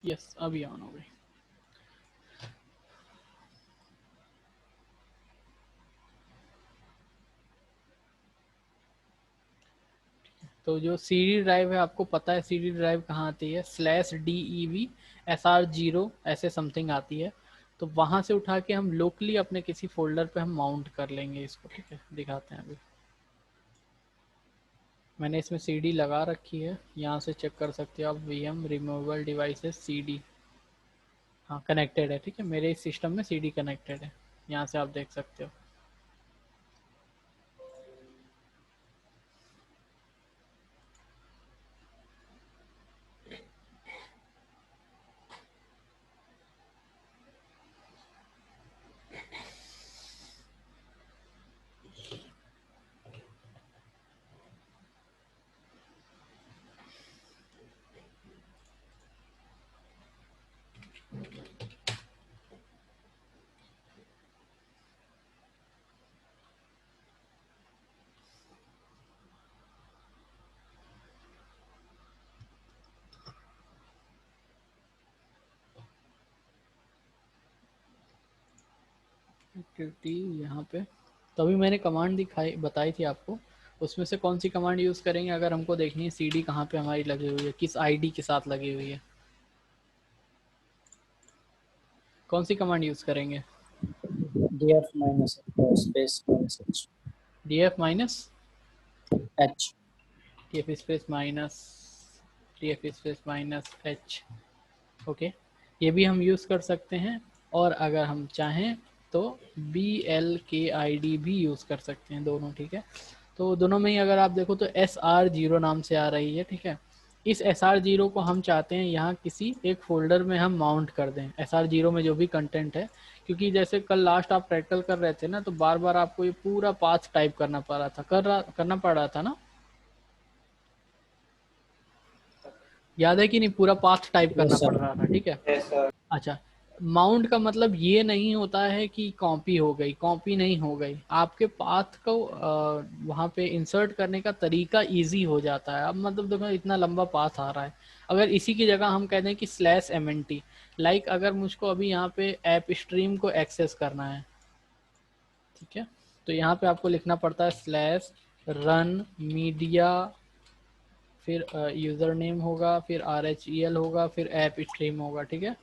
Yes अभी on हो गई। तो जो सी डी ड्राइव है, आपको पता है सी डी ड्राइव कहाँ आती है, /DEV/SR0 ऐसे समथिंग आती है। तो वहाँ से उठा के हम लोकली अपने किसी फोल्डर पे हम माउंट कर लेंगे इसको। ठीक है, दिखाते हैं अभी। मैंने इसमें CD लगा रखी है, यहाँ से चेक कर सकते हो आप। VM रिमूवेबल डिवाइसेस CD, हाँ कनेक्टेड है। ठीक है, मेरे इस सिस्टम में CD कनेक्टेड है, यहाँ से आप देख सकते हो। एक्टिविटी यहाँ पे, तो अभी मैंने कमांड दिखाई बताई थी आपको, उसमें से कौन सी कमांड यूज़ करेंगे अगर हमको देखनी है CD कहाँ पे हमारी लगी हुई है, किस ID के साथ लगी हुई है, कौन सी कमांड यूज़ करेंगे? df minus space minus h df minus h df space minus df space minus h। Okay, ये भी हम यूज़ कर सकते हैं, और अगर हम चाहें तो BLKID भी यूज़ कर सकते हैं, दोनों। ठीक है, तो दोनों में ही अगर आप देखो तो SR0 नाम से आ रही है। ठीक है, इस SR0 को हम चाहते हैं यहाँ किसी एक फोल्डर में हम माउंट कर दें, SR0 में जो भी कंटेंट है। क्योंकि जैसे कल लास्ट आप प्रैक्टिकल कर रहे थे ना, तो बार बार आपको ये पूरा पाथ टाइप करना पड़ रहा था, करना पड़ रहा था ना, याद है कि नहीं? पूरा पाथ टाइप करना yes पड़ sir रहा था। ठीक है, yes sir अच्छा, माउंट का मतलब ये नहीं होता है कि कॉपी हो गई, कॉपी नहीं हो गई, आपके पाथ को वहाँ पे इंसर्ट करने का तरीका इजी हो जाता है। अब मतलब देखो इतना लंबा पाथ आ रहा है, अगर इसी की जगह हम कह दें कि /MNT, लाइक अगर मुझको अभी यहाँ पे ऐप स्ट्रीम को एक्सेस करना है, ठीक है, तो यहाँ पे आपको लिखना पड़ता है /run media, फिर यूज़र नेम होगा, फिर RHEL होगा, फिर ऐप स्ट्रीम होगा। ठीक है,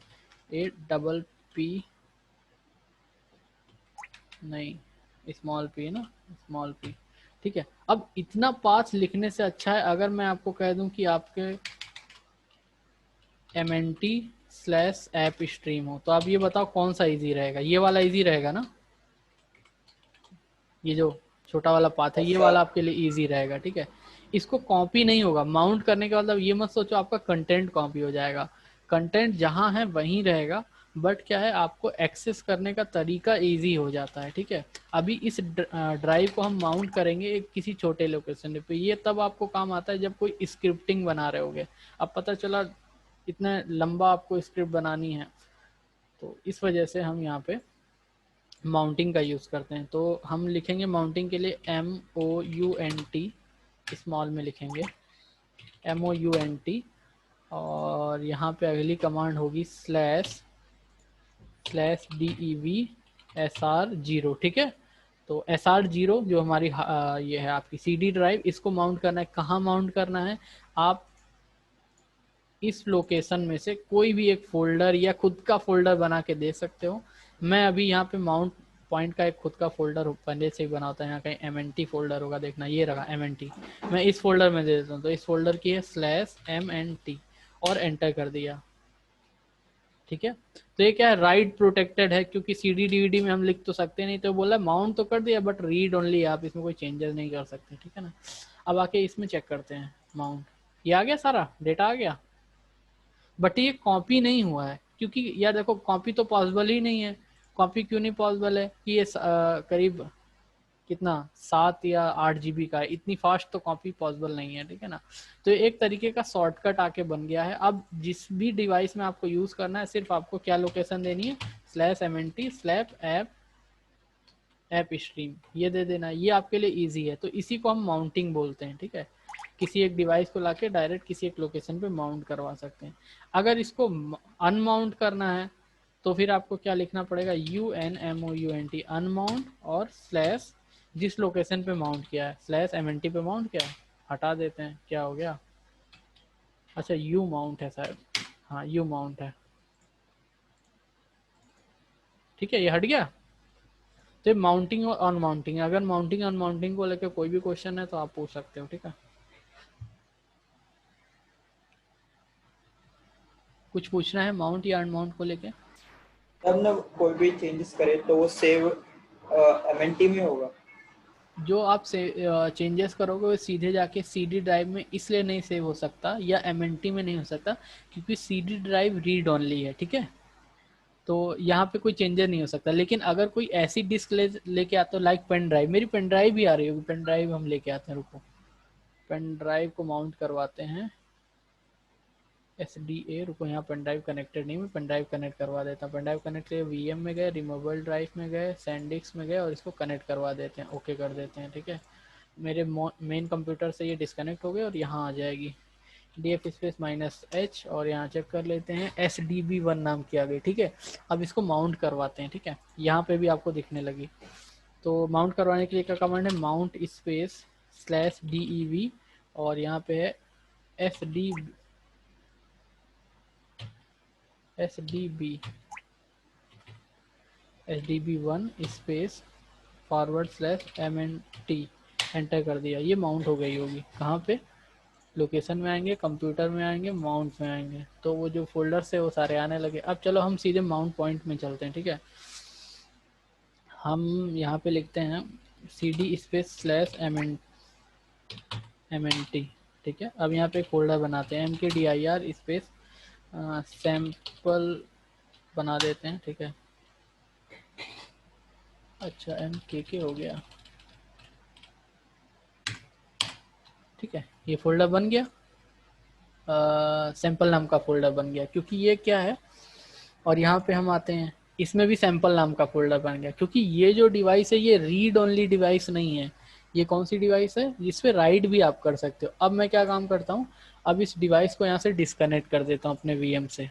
APP नहीं, स्मॉल p ना, स्मॉल p। ठीक है, अब इतना पाथ लिखने से अच्छा है अगर मैं आपको कह दूं कि आपके MNT/ऐप स्ट्रीम हो, तो आप ये बताओ कौन सा इजी रहेगा? ये वाला इजी रहेगा ना, ये जो छोटा वाला पाथ है yes ये sir वाला आपके लिए इजी रहेगा। ठीक है, इसको कॉपी नहीं होगा, माउंट करने का मतलब ये मत सोचो आपका कंटेंट कॉपी हो जाएगा, कंटेंट जहाँ है वहीं रहेगा, बट क्या है आपको एक्सेस करने का तरीका इजी हो जाता है। ठीक है, अभी इस ड्राइव को हम माउंट करेंगे एक किसी छोटे लोकेशन पे, ये तब आपको काम आता है जब कोई स्क्रिप्टिंग बना रहे होगे। अब पता चला इतना लंबा आपको स्क्रिप्ट बनानी है, तो इस वजह से हम यहाँ पे माउंटिंग का यूज़ करते हैं। तो हम लिखेंगे माउंटिंग के लिए MOUNT, स्मॉल में लिखेंगे MOUNT, और यहाँ पे अगली कमांड होगी /DEV/SR0। ठीक है, तो SR0 जो हमारी ये है आपकी CD ड्राइव, इसको माउंट करना है। कहाँ माउंट करना है? आप इस लोकेशन में से कोई भी एक फोल्डर या खुद का फोल्डर बना के दे सकते हो। मैं अभी यहाँ पे माउंट पॉइंट का एक खुद का फोल्डर पहले से ही बना होता है, यहाँ कहीं MNT फोल्डर होगा, देखना ये रहा MNT, मैं इस फोल्डर में दे देता हूँ। तो इस फोल्डर की है /MNT, और एंटर कर दिया। ठीक है, तो ये क्या है, राइट प्रोटेक्टेड है, क्योंकि CD DVD में हम लिख तो सकते नहीं, तो बोला माउंट तो कर दिया बट रीड ओनली, आप इसमें कोई चेंजेस नहीं कर सकते। ठीक है ना, अब आके इसमें चेक करते हैं माउंट, ये आ गया, सारा डेटा आ गया, बट ये कॉपी नहीं हुआ है, क्योंकि यार देखो कॉपी तो पॉसिबल ही नहीं है। कॉपी क्यों नहीं पॉसिबल है कि ये करीब कितना 7 या 8 GB का है, इतनी फास्ट तो कॉपी पॉसिबल नहीं है। ठीक है ना, तो एक तरीके का शॉर्टकट आके बन गया है। अब जिस भी डिवाइस में आपको यूज करना है, सिर्फ आपको क्या लोकेशन देनी है, /MNT/ऐप स्ट्रीम, ये दे देना, ये आपके लिए इजी है। तो इसी को हम माउंटिंग बोलते हैं। ठीक है, किसी एक डिवाइस को लाके डायरेक्ट किसी एक लोकेशन पे माउंट करवा सकते हैं। अगर इसको अनमाउंट करना है तो फिर आपको क्या लिखना पड़ेगा, UNMOUNT अनमाउंट और स्लैश जिस लोकेशन पे माउंट किया है, स्लैश MNT पे माउंट किया है, हटा देते हैं, क्या हो गया, अच्छा यू माउंट है शायद, हाँ यू माउंट है, ठीक है ये हट गया। तो माउंटिंग और अनमाउंटिंग, अगर माउंटिंग अनमाउंटिंग को लेकर कोई भी क्वेश्चन है तो आप पूछ सकते हो, ठीक है। कुछ पूछना है माउंट या अनमाउंट को लेके? तब ना कोई भी चेंजेस करे तो वो सेव MNT में होगा। जो आप चेंजेस करोगे वो सीधे जाके CD ड्राइव में इसलिए नहीं सेव हो सकता या MNT में नहीं हो सकता क्योंकि CD ड्राइव रीड ओनली है, ठीक है। तो यहाँ पे कोई चेंजेस नहीं हो सकता। लेकिन अगर कोई ऐसी डिस्क लेके आता हो लाइक पेन ड्राइव, मेरी पेन ड्राइव भी आ रही होगी, पेन ड्राइव हम लेके आते हैं, रुको पेन ड्राइव को माउंट करवाते हैं, SDA, रुको यहाँ पेन ड्राइव कनेक्टेड नहीं, मैं पेन ड्राइव कनेक्ट करवा देता हूँ। पेन ड्राइव कनेक्ट किए, VM में गए, रिमूवेबल ड्राइव में गए, सैंडिस्क में गए और इसको कनेक्ट करवा देते हैं, ओके कर देते हैं, ठीक है। मेरे मेन कंप्यूटर से ये डिस्कनेक्ट हो गए और यहाँ आ जाएगी DF स्पेस -H और यहाँ चेक कर लेते हैं SDB1 नाम की आ गई, ठीक है। अब इसको माउंट करवाते हैं, ठीक है, यहाँ पे भी आपको दिखने लगी। तो माउंट करवाने के लिए क्या कमांड है, माउंट स्पेस /DEV और यहाँ पे है SDB1 स्पेस /MNT, एंटर कर दिया, ये माउंट हो गई होगी। कहाँ पे, लोकेशन में आएंगे, कंप्यूटर में आएंगे, माउंट में आएंगे, तो वो जो फोल्डर से वो सारे आने लगे। अब चलो हम सीधे माउंट पॉइंट में चलते हैं, ठीक है। हम यहाँ पे लिखते हैं CD स्पेस /MNT, ठीक है। अब यहाँ पे एक फोल्डर बनाते हैं MKDIR स्पेस सैम्पल बना देते हैं, ठीक है। अच्छा MKK हो गया, ठीक है, ये फोल्डर बन गया, सैंपल नाम का फोल्डर बन गया क्योंकि ये क्या है। और यहाँ पे हम आते हैं, इसमें भी सैंपल नाम का फोल्डर बन गया क्योंकि ये जो डिवाइस है ये रीड ओनली डिवाइस नहीं है। ये कौन सी डिवाइस है, जिसपे राइट भी आप कर सकते हो। अब मैं क्या काम करता हूँ, अब इस डिवाइस को यहाँ से डिस्कनेक्ट कर देता हूँ अपने VM से,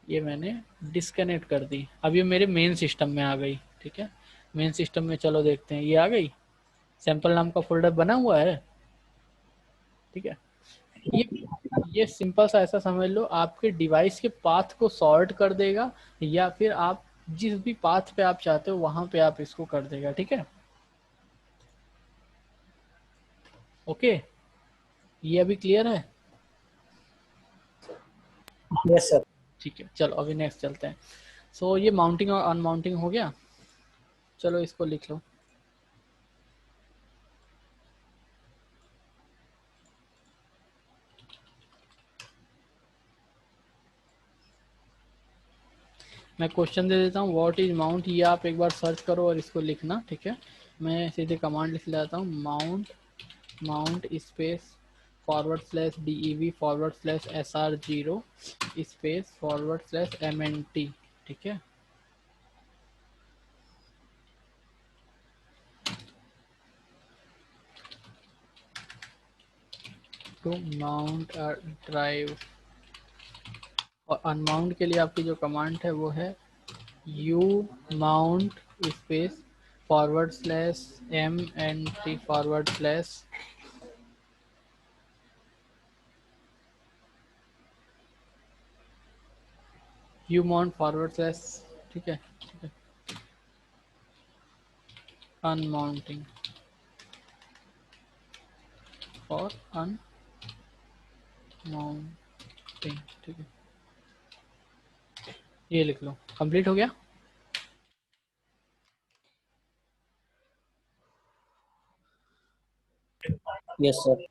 ये मैंने डिस्कनेक्ट कर दी। अब ये मेरे मेन सिस्टम में आ गई, ठीक है। मेन सिस्टम में चलो देखते हैं, ये आ गई, सैंपल नाम का फोल्डर बना हुआ है, ठीक है। ये सिंपल सा ऐसा समझ लो, आपके डिवाइस के पाथ को सॉर्ट कर देगा या फिर आप जिस भी पाथ पे आप चाहते हो वहां पे आप इसको कर देगा, ठीक है। ओके, ये अभी क्लियर है? Yes sir. ठीक है, चलो अभी नेक्स्ट चलते हैं। सो ये माउंटिंग और अनमाउंटिंग हो गया, चलो इसको लिख लो। मैं क्वेश्चन दे देता हूँ, व्हाट इज माउंट, ये आप एक बार सर्च करो और इसको लिखना, ठीक है। मैं सीधे कमांड लिख लेता हूँ, mount space /DEV /SR0 space /MNT, ठीक है। टू माउंट अ ड्राइव, और अनमाउंट के लिए आपकी जो कमांड है वो है UMount स्पेस /MNT UMount /, ठीक है, ठीक है, अनमाउंटिंग और अनमाउंटिंग, ठीक है, ये लिख लो। कंप्लीट हो गया? Yes sir.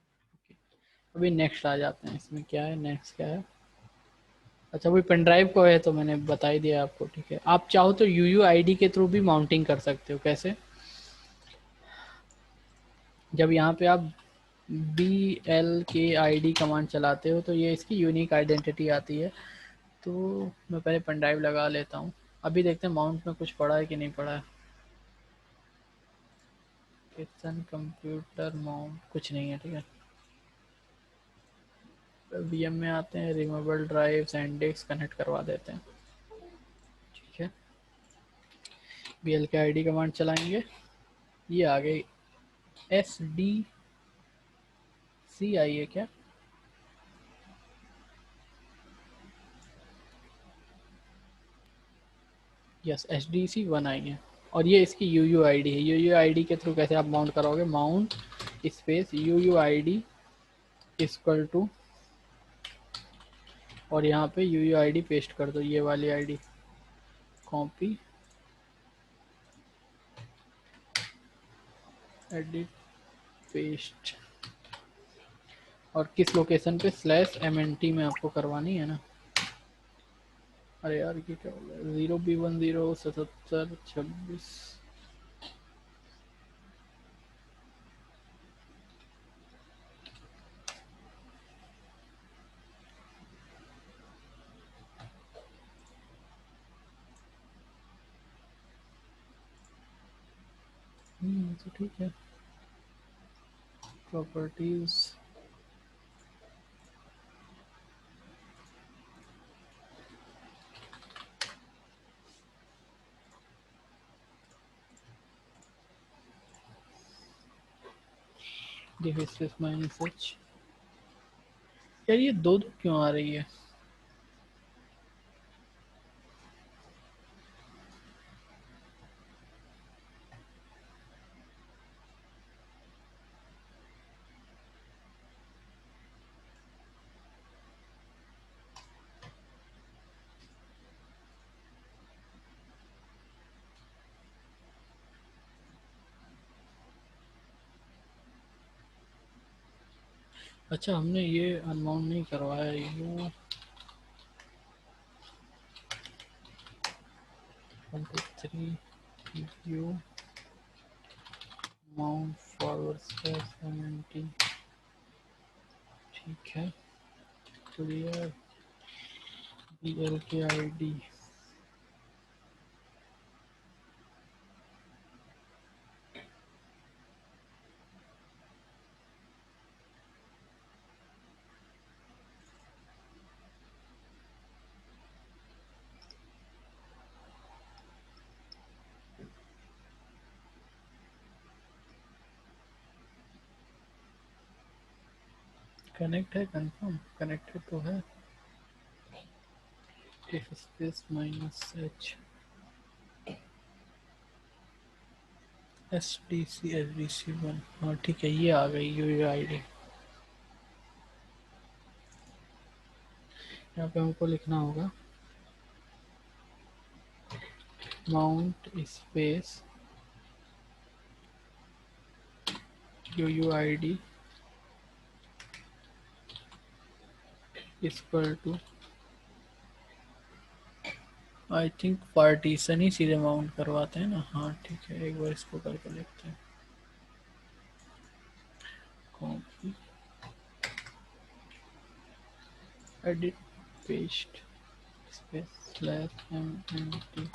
अभी नेक्स्ट आ जाते हैं, इसमें क्या है, नेक्स्ट क्या है। अच्छा वही पेन ड्राइव को है तो मैंने बता ही दिया आपको, ठीक है। आप चाहो तो UUID के थ्रू भी माउंटिंग कर सकते हो। कैसे, जब यहाँ पे आप BLKID कमांड चलाते हो तो ये इसकी यूनिक आइडेंटिटी आती है। तो मैं पहले पेन ड्राइव लगा लेता हूँ, अभी देखते हैं माउंट में कुछ पड़ा है कि नहीं पड़ा है। लोकेशन कंप्यूटर माउंट कुछ नहीं है, ठीक है। वीएम में आते हैं, रिमूवेबल ड्राइव एंडेक्स कनेक्ट करवा देते हैं, ठीक है। बीएल के आईडी कमांड चलाएंगे, ये आ गई SDC आई है क्या, यस SDC1 आई है। और ये इसकी UUID है। UUID के थ्रू कैसे आप माउंट करोगे, mount space UUID equal to, और यहाँ पे UUID पेस्ट कर दो, ये वाली आईडी कॉपी एडिट पेस्ट, और किस लोकेशन पे /MNT में आपको करवानी है ना। अरे यार ये क्या हो गया, 0B107726। तो ठीक है, प्रॉपर्टीज डिफेसिस -H। यार ये दो दो क्यों आ रही है, अच्छा हमने ये अनमाउंट नहीं करवाया। You 23 you mount forward /MNT, ठीक है। क्लियर BL के आईडी, कनेक्ट है, कंफर्म कनेक्टेड तो है। स्पेस -H SDC1, हाँ ठीक है, ये आ गई UUID। यहाँ पे हमको लिखना होगा mount space UUID equal to, I think partition ही सीधे माउंट करवाते हैं ना, हाँ ठीक है, एक बार इसको करके देखते हैं। Copy edit paste space /MNT,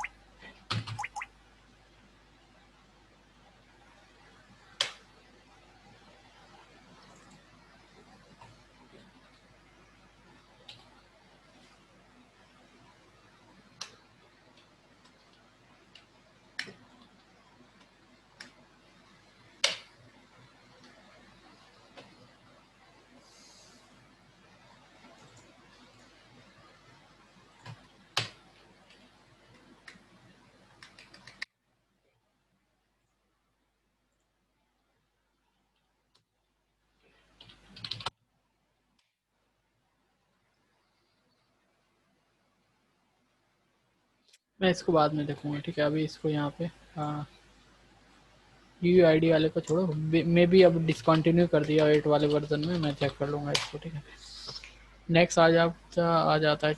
मैं इसको बाद में देखूंगा, ठीक है। अभी इसको यहाँ पे UUID वाले को छोड़ो, मे भी अब डिसकंटिन्यू कर दिया 8 वाले वर्जन में, मैं चेक कर लूँगा इसको, ठीक है। नेक्स्ट आ जाता है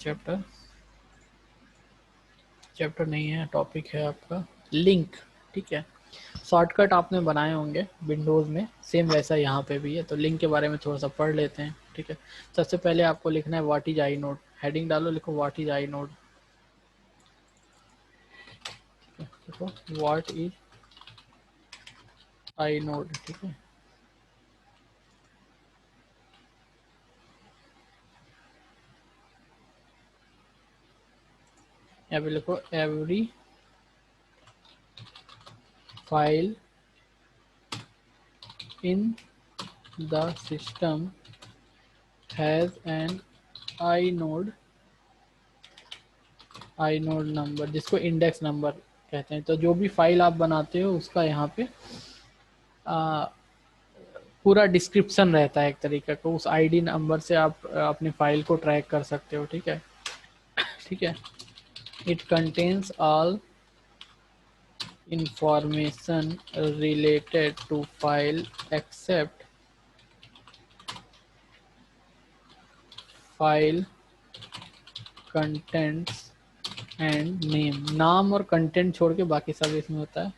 चैप्टर नहीं है, टॉपिक है आपका लिंक, ठीक है। शॉर्टकट आपने बनाए होंगे विंडोज़ में, सेम वैसा यहाँ पे भी है। तो लिंक के बारे में थोड़ा सा पढ़ लेते हैं, ठीक है। सबसे पहले आपको लिखना है what is I node, heading डालो, लिखो व्हाट इज आई नोड, देखो व्हाट इज आई नोड, ठीक है। यहाँ पे लिखो every file in the system has an I node number, जिसको इंडेक्स नंबर कहते हैं। तो जो भी फाइल आप बनाते हो उसका यहाँ पे पूरा डिस्क्रिप्शन रहता है एक तरीके का, उस आईडी नंबर से आप अपनी फाइल को ट्रैक कर सकते हो, ठीक है। ठीक है, it contains all information related to file except file contents and name. नाम और कंटेंट छोड़ के बाकी सब इसमें होता है।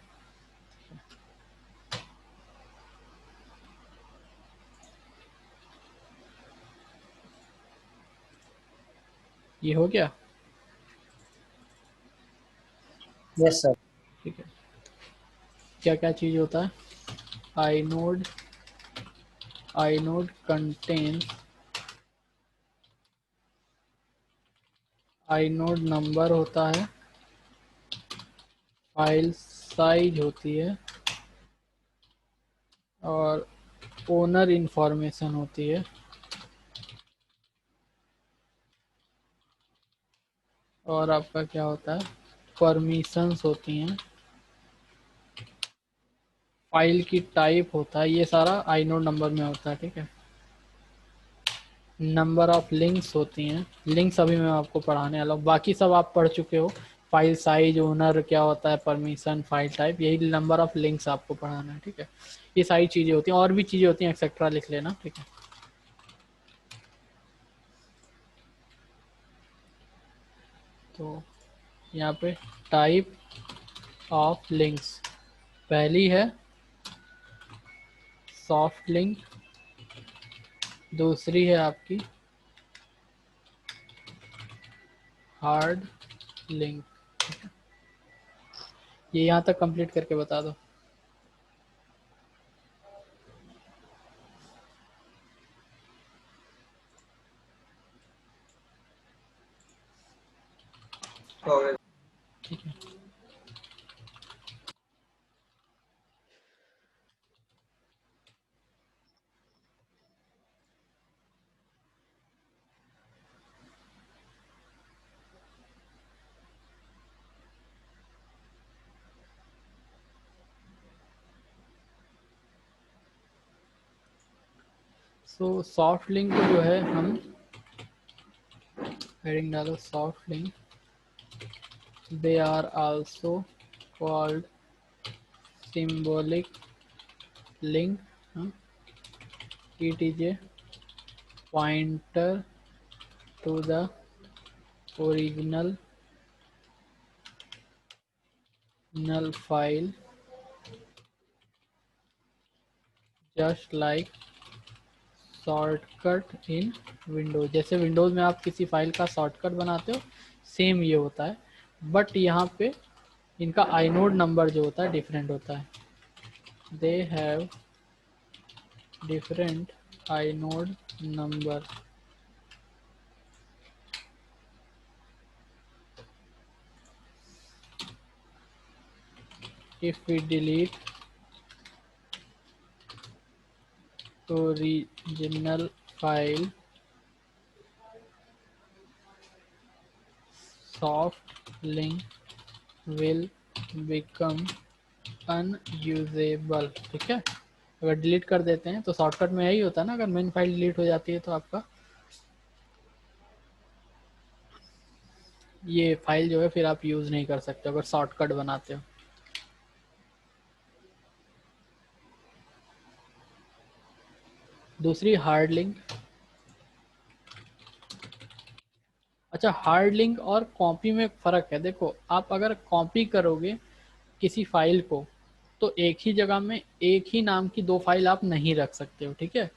ये हो गया, यस सर। ठीक है। क्या क्या चीज होता है? आई नोड कंटेन आई नोड नंबर होता है, फाइल साइज होती है, और ओनर इंफॉर्मेशन होती है, और आपका क्या होता है, परमिशंस होती हैं, फाइल की टाइप होता है। ये सारा आई नोड नंबर में होता है, ठीक है। नंबर ऑफ लिंक्स होती हैं, लिंक्स अभी मैं आपको पढ़ाने वाला हूँ, बाकी सब आप पढ़ चुके हो। फाइल साइज, ओनर क्या होता है, परमिशन, फाइल टाइप, यही नंबर ऑफ लिंक्स आपको पढ़ाना है, ठीक है। ये सारी चीज़ें होती हैं, और भी चीज़ें होती हैं, एक्सेट्रा लिख लेना, ठीक है। तो यहाँ पे टाइप ऑफ लिंक्स, पहली है सॉफ्ट लिंक, दूसरी है आपकी हार्ड लिंक। ये यहाँ तक कंप्लीट करके बता दो। और ठीक है, सो सॉफ्ट लिंक जो है, हम हेडिंग डालो soft link, they are also called symbolic link, it is a pointer to the original null file, just like shortcut in Windows. जैसे विंडोज में आप किसी फाइल का शॉर्टकट बनाते हो, सेम ये होता है, बट यहाँ पे इनका आइनोड नंबर जो होता है डिफरेंट होता है। They have different inode number. If we delete original file, soft link will become unusable, ठीक है। अगर डिलीट कर देते हैं तो शॉर्टकट में यही होता है ना, अगर मेन फाइल डिलीट हो जाती है तो आपका ये फाइल जो है फिर आप यूज नहीं कर सकते अगर शॉर्टकट बनाते हो। दूसरी हार्ड लिंक। अच्छा, हार्ड लिंक और कॉपी में फ़र्क है। देखो, आप अगर कॉपी करोगे किसी फाइल को तो एक ही जगह में एक ही नाम की दो फाइल आप नहीं रख सकते हो, ठीक है।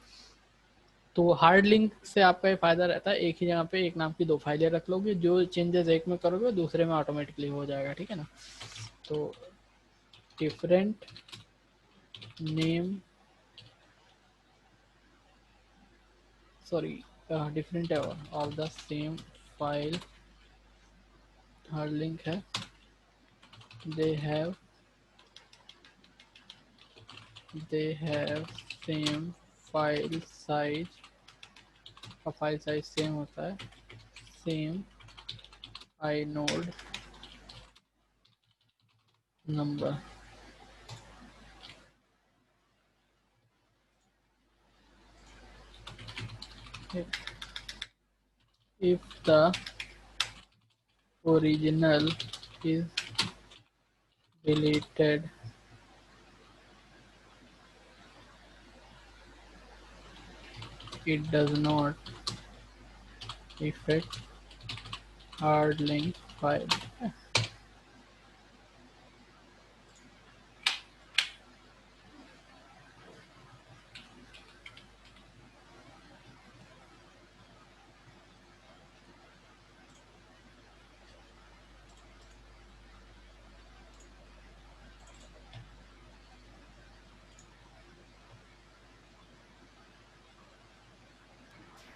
तो हार्ड लिंक से आपका ये फ़ायदा रहता है, एक ही जगह पे एक नाम की दो फाइलें रख लोगे, जो चेंजेस एक में करोगे दूसरे में ऑटोमेटिकली हो जाएगा, ठीक है ना। तो different name, sorry, different of the same file, hard link है, they have same file size, का फाइल साइज सेम होता है, same inode number. If the original is deleted, it does not affect hard link file.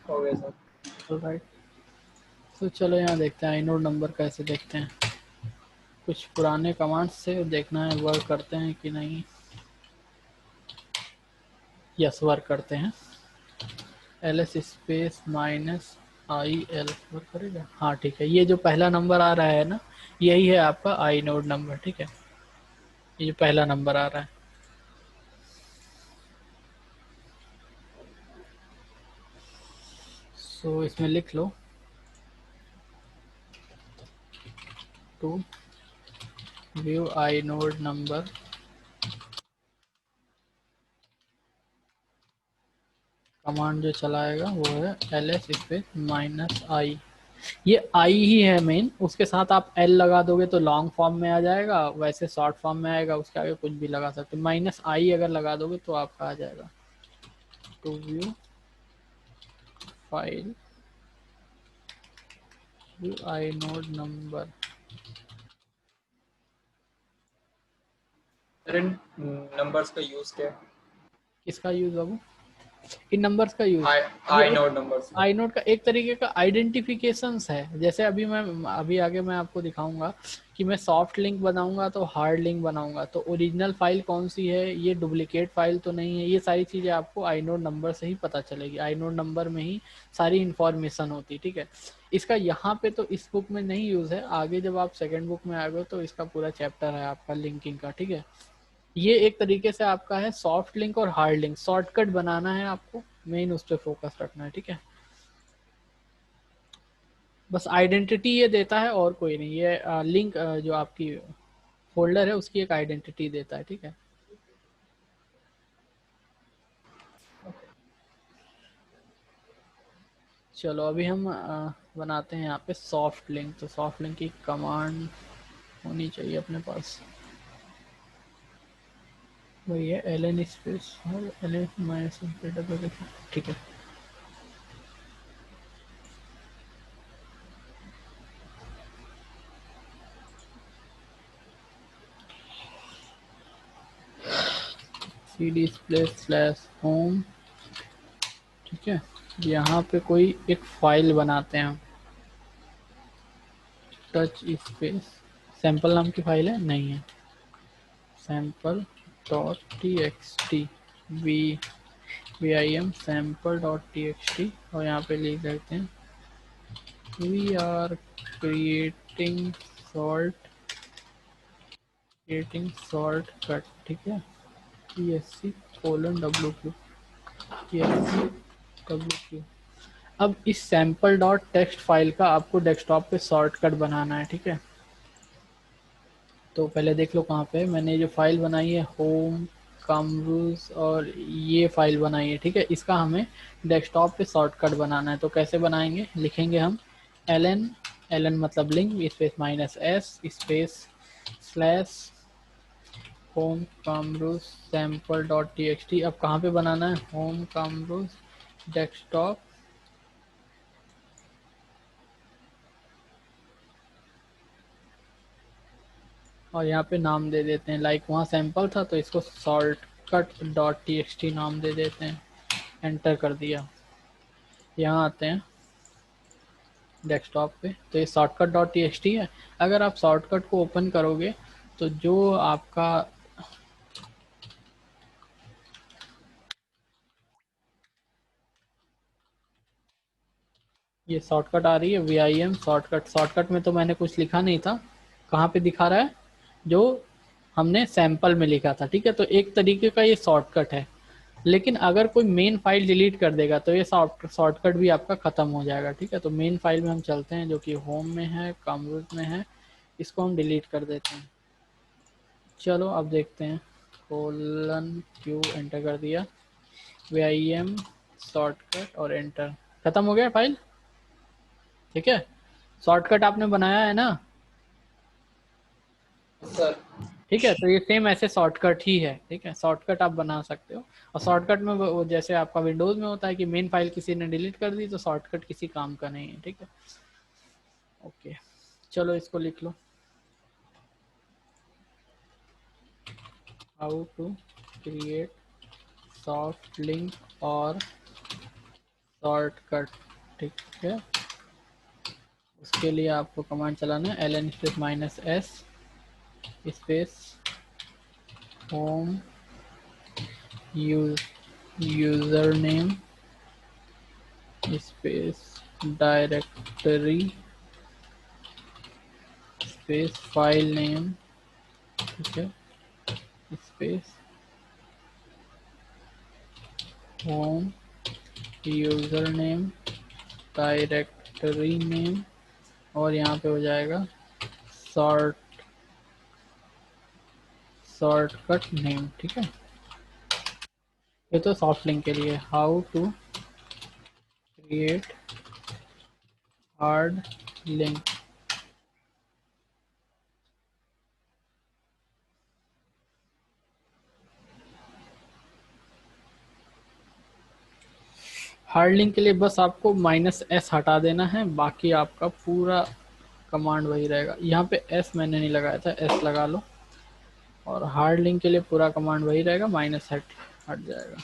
हो गया sir. Alright. तो चलो यहाँ देखते हैं inode नंबर कैसे देखते हैं. कुछ पुराने कमांड्स से देखना है वर्क करते हैं कि नहीं. यस, वर्क करते हैं. ls space minus IL work करेगा. हाँ ठीक है, ये जो पहला नंबर आ रहा है ना, यही है आपका inode नंबर. ठीक है, ये जो पहला नंबर आ रहा है. सो इसमें लिख लो to view inode number, command जो चलाएगा वो है ls स्पेस माइनस आई. ये आई ही है मेन, उसके साथ आप एल लगा दोगे तो लॉन्ग फॉर्म में आ जाएगा, वैसे शॉर्ट फॉर्म में आएगा, उसके आगे कुछ भी लगा सकते. माइनस आई अगर लगा दोगे तो आपका आ जाएगा to view file view inode number. Numbers का यूज क्या है? किसका यूज बाबू? इन नंबर्स का यूज inode नंबर्स. inode का एक तरीके का आइडेंटिफिकेशंस है. जैसे अभी आगे मैं आपको दिखाऊंगा कि मैं सॉफ्ट लिंक बनाऊंगा तो हार्ड लिंक बनाऊंगा, तो ओरिजिनल फाइल कौन सी है, ये डुप्लीकेट फाइल तो नहीं है, ये सारी चीज़ें आपको inode नंबर से ही पता चलेगी. inode नंबर में ही सारी इन्फॉर्मेशन होती है. ठीक है, इसका यहाँ पे तो इस बुक में नहीं यूज़ है, आगे जब आप सेकेंड बुक में आ गए तो इसका पूरा चैप्टर है आपका लिंकिंग का. ठीक है, ये एक तरीके से आपका है सॉफ्ट लिंक और हार्ड लिंक. शॉर्टकट बनाना है आपको, मेन उस पर फोकस रखना है. ठीक है, बस आइडेंटिटी ये देता है और कोई नहीं. ये लिंक जो आपकी फोल्डर है उसकी एक आइडेंटिटी देता है. ठीक है, चलो अभी हम बनाते हैं यहाँ पे सॉफ्ट लिंक. तो सॉफ्ट लिंक की कमांड होनी चाहिए अपने पास, वही है ln स्पेस ln माइनस. ठीक है, cd स्पेस /home. ठीक है, यहाँ पे कोई एक फाइल बनाते हैं हम. टच स्पेस सैंपल नाम की फाइल है, नहीं है, sample dot T X T vim sample dot txt. और यहाँ पे लिख देते हैं we are creating shortcut. ठीक है, ESC:\wq ESC:\wq. अब इस सैंपल डॉट टेक्स्ट फाइल का आपको डेस्कटॉप पे शॉर्टकट बनाना है. ठीक है, तो पहले देख लो कहाँ पे मैंने जो फाइल बनाई है, होम कामरूज, और ये फाइल बनाई है. ठीक है, इसका हमें डेस्कटॉप पे शॉर्टकट बनाना है. तो कैसे बनाएंगे, लिखेंगे हम ln मतलब link space minus s space slash home कामरूज सैंपल डॉट txt. अब कहाँ पे बनाना है, होम कामरूज डेस्कटॉप, और यहाँ पे नाम दे देते हैं लाइक वहाँ सैंपल था तो इसको शॉर्टकट डॉट टी नाम दे देते हैं, एंटर कर दिया। यहाँ आते हैं डेस्कटॉप पे, तो ये शॉर्टकट डॉट टी है। अगर आप शॉर्टकट को ओपन करोगे तो जो आपका ये शॉर्टकट आ रही है vim शॉर्टकट, शॉर्टकट में तो मैंने कुछ लिखा नहीं था, कहाँ पे दिखा रहा है, जो हमने सैंपल में लिखा था, ठीक है। तो एक तरीके का ये शॉर्टकट है, लेकिन अगर कोई मेन फाइल डिलीट कर देगा तो ये शॉर्टकट भी आपका ख़त्म हो जाएगा, ठीक है। तो मेन फाइल में हम चलते हैं, जो कि होम में है, कॉम्प्यूटर में है, इसको हम डिलीट कर देते हैं। चलो अब देखते हैं, :q एंटर कर दिया, vim शॉर्टकट और एंटर, ख़त्म हो गया फाइल, ठीक है। शॉर्टकट आपने बनाया है ना, सर ठीक है। तो ये सेम ऐसे शॉर्टकट ही है, ठीक है, शॉर्टकट आप बना सकते हो। और शॉर्टकट में वो जैसे आपका विंडोज में होता है कि मेन फाइल किसी ने डिलीट कर दी, तो शॉर्टकट किसी काम का नहीं है, ठीक है। ओके, चलो इसको लिख लो, how to create soft link और शॉर्टकट, ठीक है। उसके लिए आपको कमांड चलाना है ln -s space home user name space directory space file name, ठीक है, space home user name directory name, और यहाँ पे हो जाएगा शॉर्टकट नेम, ठीक है। ये तो सॉफ्ट लिंक के लिए, how to create hard link, hard link के लिए बस आपको -s हटा देना है, बाकी आपका पूरा कमांड वही रहेगा। यहाँ पे s मैंने नहीं लगाया था, s लगा लो, और हार्ड लिंक के लिए पूरा कमांड वही रहेगा, हट जाएगा।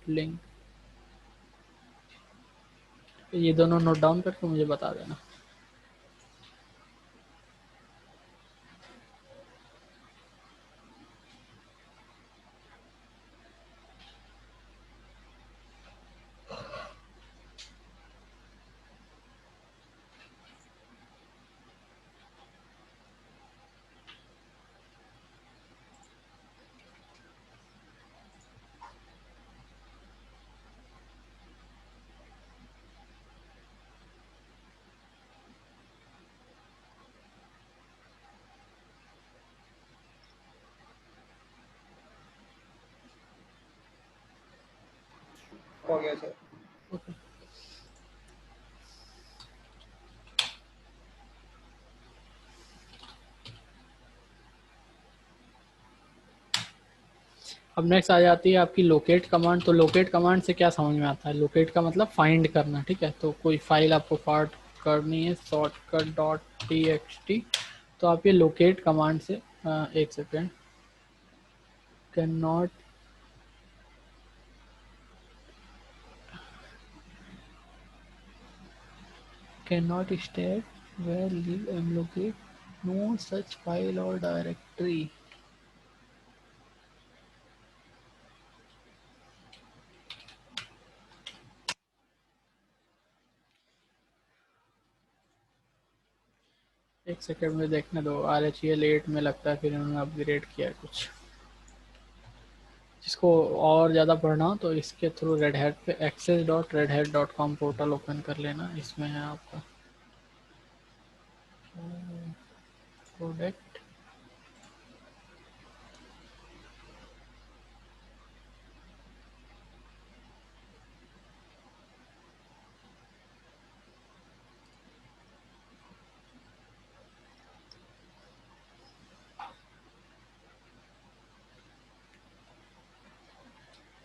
लिंक, ये दोनों नोट डाउन करके मुझे बता देना। हो गया सर। ओके, अब नेक्स्ट आ जाती है आपकी लोकेट कमांड। तो लोकेट कमांड से क्या समझ में आता है, लोकेट का मतलब फाइंड करना, ठीक है। तो कोई फाइल आपको फाइंड करनी है, शॉर्टकट डॉट टी, तो आप ये लोकेट कमांड से एक second, can not stat var lib M locate no such file और डायरेक्टरी। एक सेकेंड में देखने दो, RHEL 8 में लगता है फिर उन्होंने अपग्रेड किया है कुछ। जिसको और ज़्यादा पढ़ना हो तो इसके थ्रू रेड हैट पे access.redhat.com पोर्टल ओपन कर लेना, इसमें है आपका प्रोडक्ट।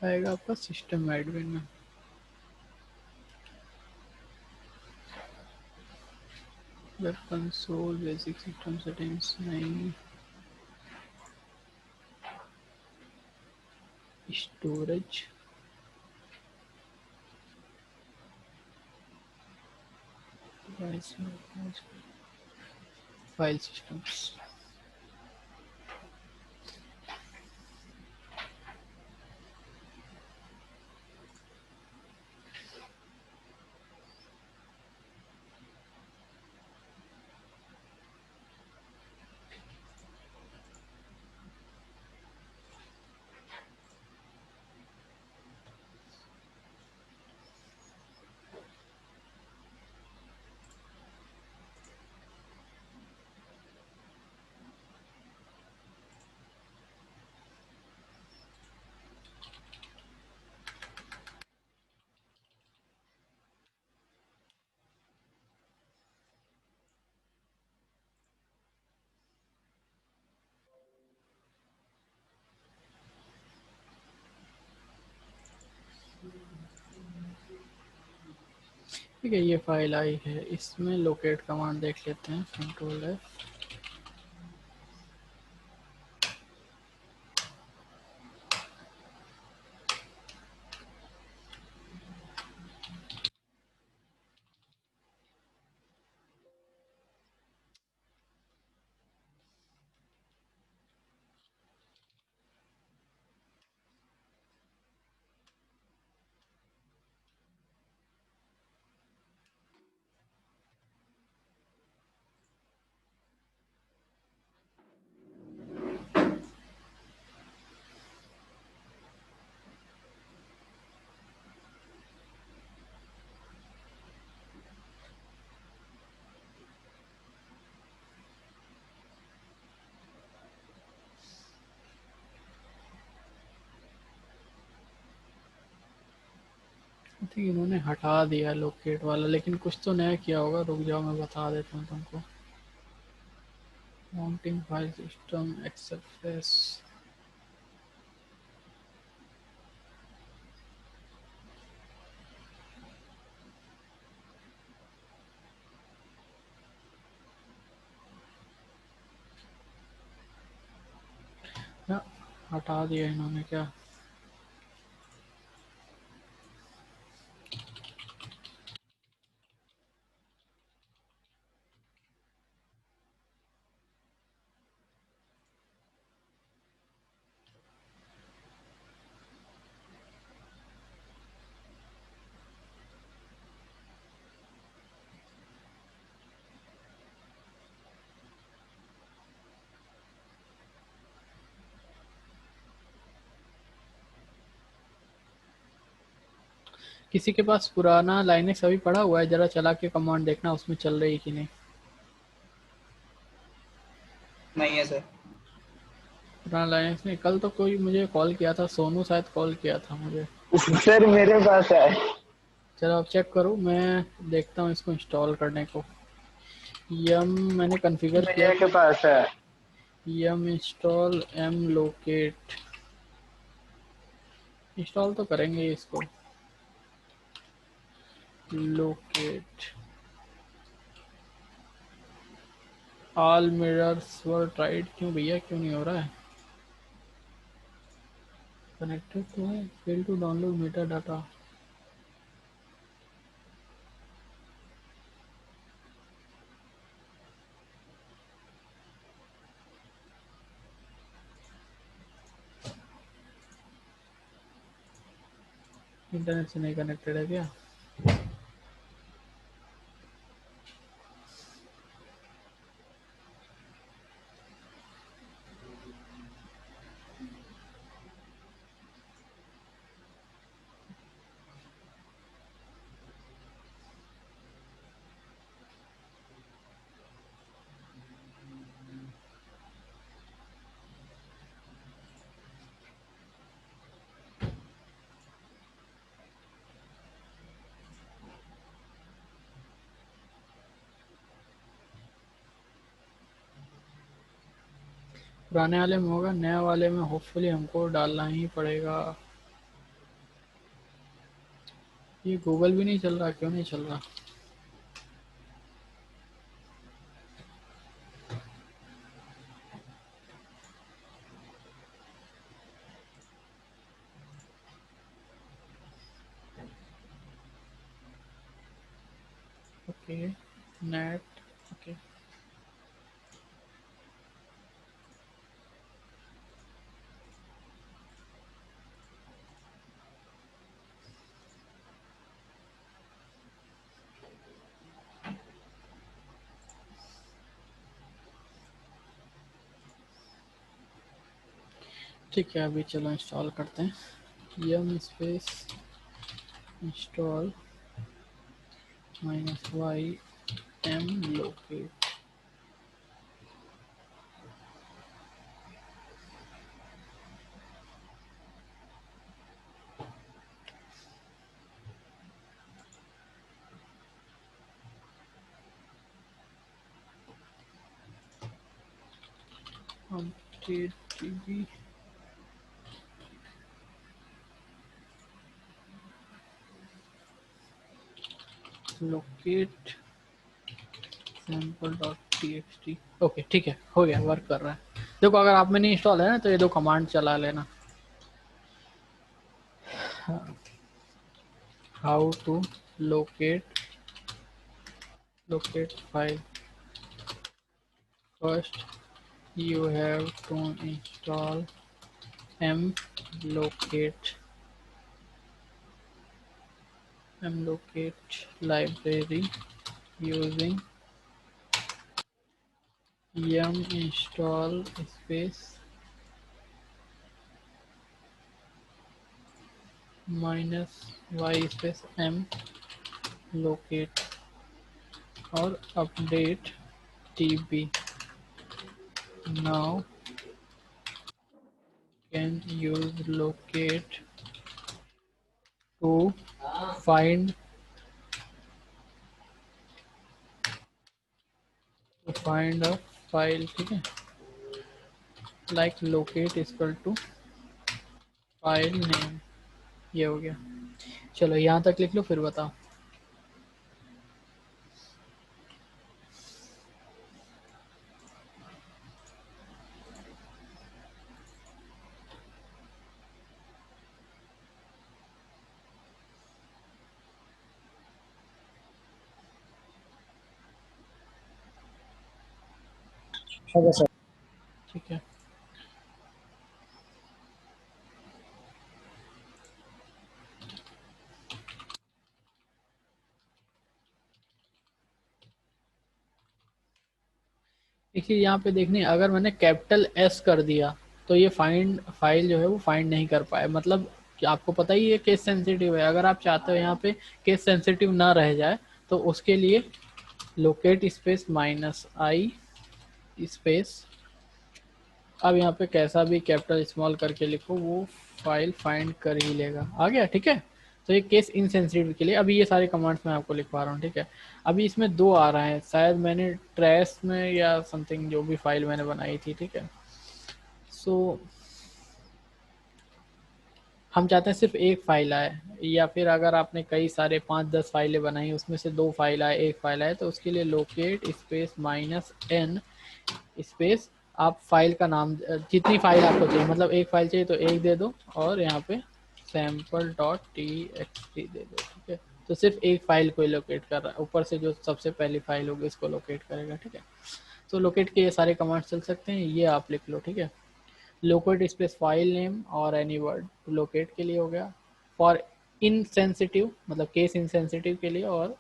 आएगा आपका सिस्टम एडमिन में, web console basic system settings नहीं, स्टोरेज, फाइल सिस्टम्स। ठीक है, ये फाइल आई है, इसमें लोकेट कमांड देख लेते हैं, कंट्रोल एफ। ठीक, इन्होंने हटा दिया लोकेट वाला, लेकिन कुछ तो नया किया होगा, रुक जाओ मैं बता देता हूँ तुमको। माउंटिंग फाइल सिस्टम एक्सेस, हटा दिया इन्होंने क्या। किसी के पास पुराना लाइनेक्स अभी पड़ा हुआ है? जरा चला के कमांड देखना उसमें चल रही कि नहीं। नहीं है सर। पुराना लाइनेक्स नहीं, कल तो कोई मुझे कॉल किया था, सोनू शायद कॉल किया था मुझे। सर मेरे पास है। चलो अब चेक करो, मैं देखता हूँ इसको इंस्टॉल करने को। यम मैंने कॉन्फ़िगर किया, भैया के पास है। यम इंस्टॉल एम लोकेट, इंस्टॉल तो करेंगे इसको। लोकेट ऑल मिरर्स वर ट्राइड, क्यों भैया, क्यों नहीं हो रहा है? कनेक्टेड तो है, fail to download meta data. Internet से नहीं कनेक्टेड है क्या? पुराने वाले में होगा, नया वाले में होपफुली हमको डालना ही पड़ेगा। ये गूगल भी नहीं चल रहा, क्यों नहीं चल रहा? ओके नेट ओके ठीक है, अभी चलो इंस्टॉल करते हैं। Yum space install -y m locate update db locate sample.txt। Okay ठीक है, हो गया, वर्क कर रहा है। देखो अगर आप में नहीं इंस्टॉल है ना तो ये दो कमांड चला लेना। How to locate file. First you have to install mlocate library using yum install space -y space m locate और update db। now can use locate to find a file। ठीक है, like locate equal to file name. ये हो गया। चलो यहाँ तक लिख लो, फिर बताओ। Okay sir. ठीक है, देखिए यहाँ पे देखने, अगर मैंने कैपिटल एस कर दिया तो ये फाइंड फाइल जो है वो फाइंड नहीं कर पाए। मतलब कि आपको पता ही है केस सेंसिटिव है। अगर आप चाहते हो यहाँ पे केस सेंसिटिव ना रह जाए तो उसके लिए लोकेट स्पेस -i स्पेस, अब यहाँ पे कैसा भी कैपिटल स्मॉल करके लिखो वो फाइल फाइंड कर ही लेगा। आ गया, ठीक है। तो ये केस इनसेंसिटिव के लिए अभी ये सारे कमांड्स मैं आपको लिखवा रहा हूँ, ठीक है। अभी इसमें दो आ रहे हैं, शायद मैंने ट्रेस में या समथिंग जो भी फाइल मैंने बनाई थी, ठीक है। सो हम चाहते हैं सिर्फ एक फाइल आए, या फिर अगर आपने कई सारे 5-10 फाइलें बनाई उसमें से 2 फाइल आए, एक फाइल आए, तो उसके लिए लोकेट स्पेस -n स्पेस, आप फाइल का नाम जितनी फाइल आपको चाहिए, मतलब एक फाइल चाहिए तो एक दे दो और यहाँ पे sample.txt दे दो, ठीक है। तो सिर्फ एक फाइल को लोकेट कर रहा है, ऊपर से जो सबसे पहली फाइल होगी इसको लोकेट करेगा, ठीक है। तो लोकेट के ये सारे कमांड चल सकते हैं, ये आप लिख लो, ठीक है। लोकेट स्पेस फाइल नेम और एनी वर्ड लोकेट के लिए हो गया। फॉर इनसेंसिटिव मतलब केस इनसेंसिटिव के लिए, और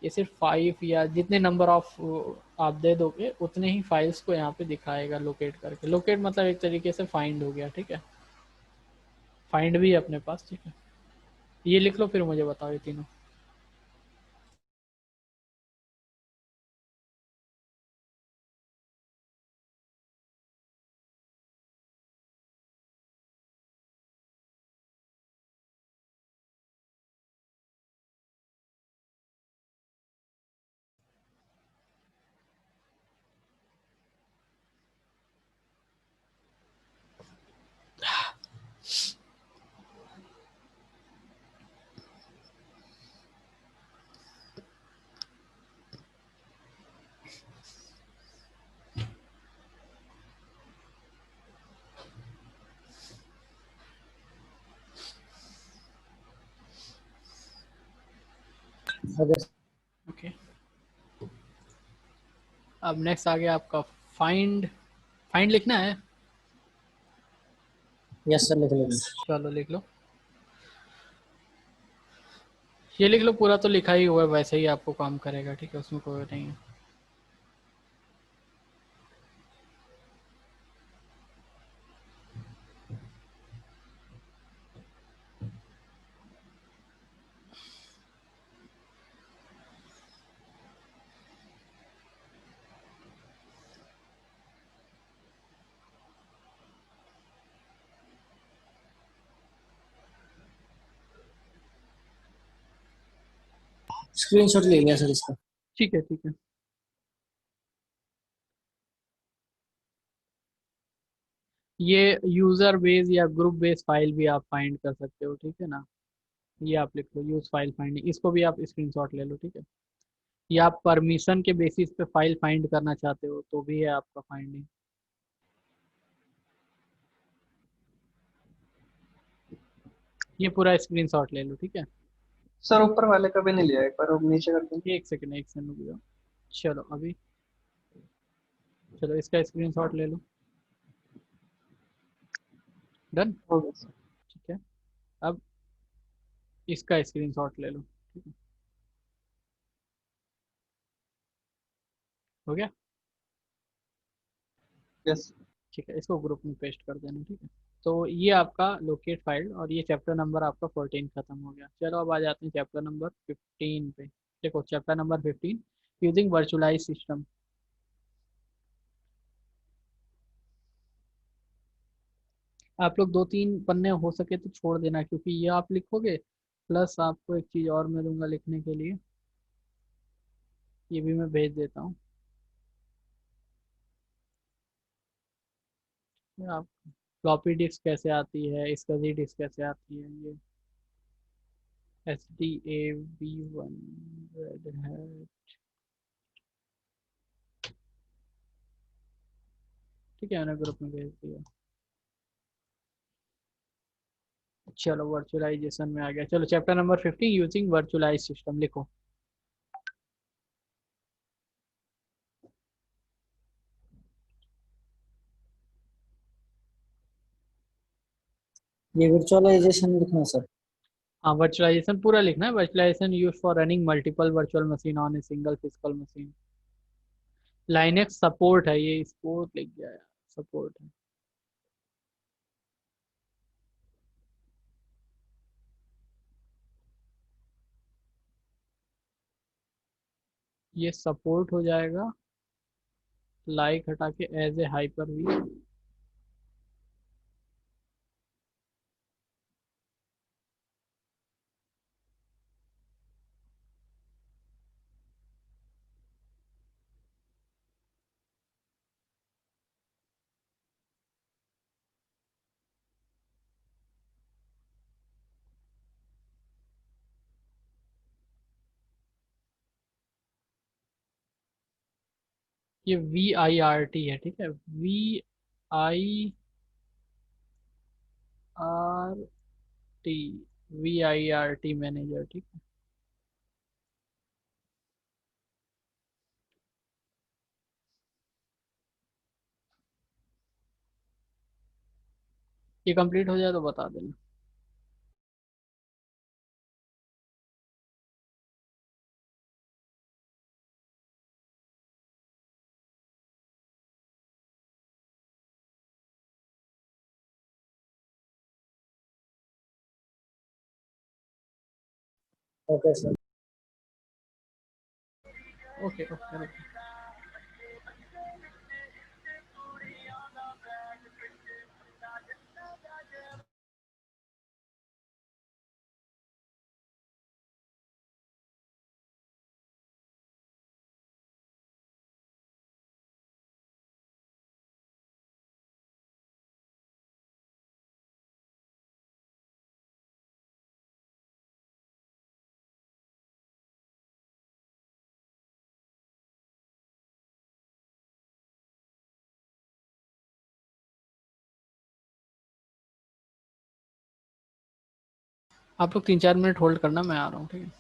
ये सिर्फ 5 या जितने नंबर ऑफ आप दे दोगे उतने ही फाइल्स को यहाँ पे दिखाएगा लोकेट करके। लोकेट मतलब एक तरीके से फाइंड हो गया, ठीक है। फाइंड भी है अपने पास, ठीक है। ये लिख लो, फिर मुझे बताओ ये तीनों। ओके ओके अब नेक्स्ट आ गया आपका फाइंड। फाइंड लिखना है? यस सर, लिख लो। चलो लिख लो, ये लिख लो, पूरा तो लिखा ही हुआ है, वैसे ही आपको काम करेगा, ठीक है, उसमें कोई नहीं है। स्क्रीनशॉट ले लिया सर इसका। ठीक है ठीक है। ये यूजर बेस या ग्रुप बेस फाइल भी आप फाइंड कर सकते हो, ठीक है ना। ये आप लिख लो, यूज फाइल फाइंडिंग, इसको भी आप स्क्रीनशॉट ले लो, ठीक है। या आप परमिशन के बेसिस पे फाइल फाइंड करना चाहते हो तो भी है आपका फाइंडिंग। ये पूरा स्क्रीनशॉट ले लो, ठीक है। सर ऊपर वाले का भी नहीं लिया, एक बार अब नीचे कर दें। एक सेकंड, एक सेकंड रुक जाओ। चलो अभी, चलो इसका स्क्रीनशॉट ले लो। डन। हो गया सर। ठीक है, अब इसका स्क्रीनशॉट ले लो, ठीक है। हो गया। यस। ठीक है, इसको ग्रुप में पेस्ट कर देना, ठीक है। तो ये आपका लोकेट फाइल और ये चैप्टर नंबर आपका 14 खत्म हो गया। चलो अब आ जाते हैं चैप्टर नंबर 15 पे। देखो chapter number 15, using virtualise system. आप लोग 2-3 पन्ने हो सके तो छोड़ देना, क्योंकि ये आप लिखोगे प्लस आपको एक चीज़ और मैं दूंगा लिखने के लिए, ये भी मैं भेज देता हूँ। आप फ्लॉपी डिस्क कैसे आती है, इसका डिस्क कैसे आती है, ये SDAV1 रेड है, ठीक है, मैंने ग्रुप में भेज दिया। चलो वर्चुअलाइजेशन में आ गया। चलो chapter number 15, using virtualise system लिखो। ये वर्चुअलाइजेशन लिखना है सर। हाँ वर्चुअलाइजेशन पूरा लिखना है। Virtualization use for running multiple virtual machine on a single physical machine. Linux support है, ये सपोर्ट लिख गया यार, सपोर्ट है। ये सपोर्ट हो जाएगा, लाइक हटा के एज ए हाइपर वी। ये VIRT है, ठीक है, VIRT, VIRT मैनेजर, ठीक है। ये कंप्लीट हो जाए तो बता देना। Okay sir. Okay okay okay. आप लोग 3-4 मिनट होल्ड करना, मैं आ रहा हूँ, ठीक है।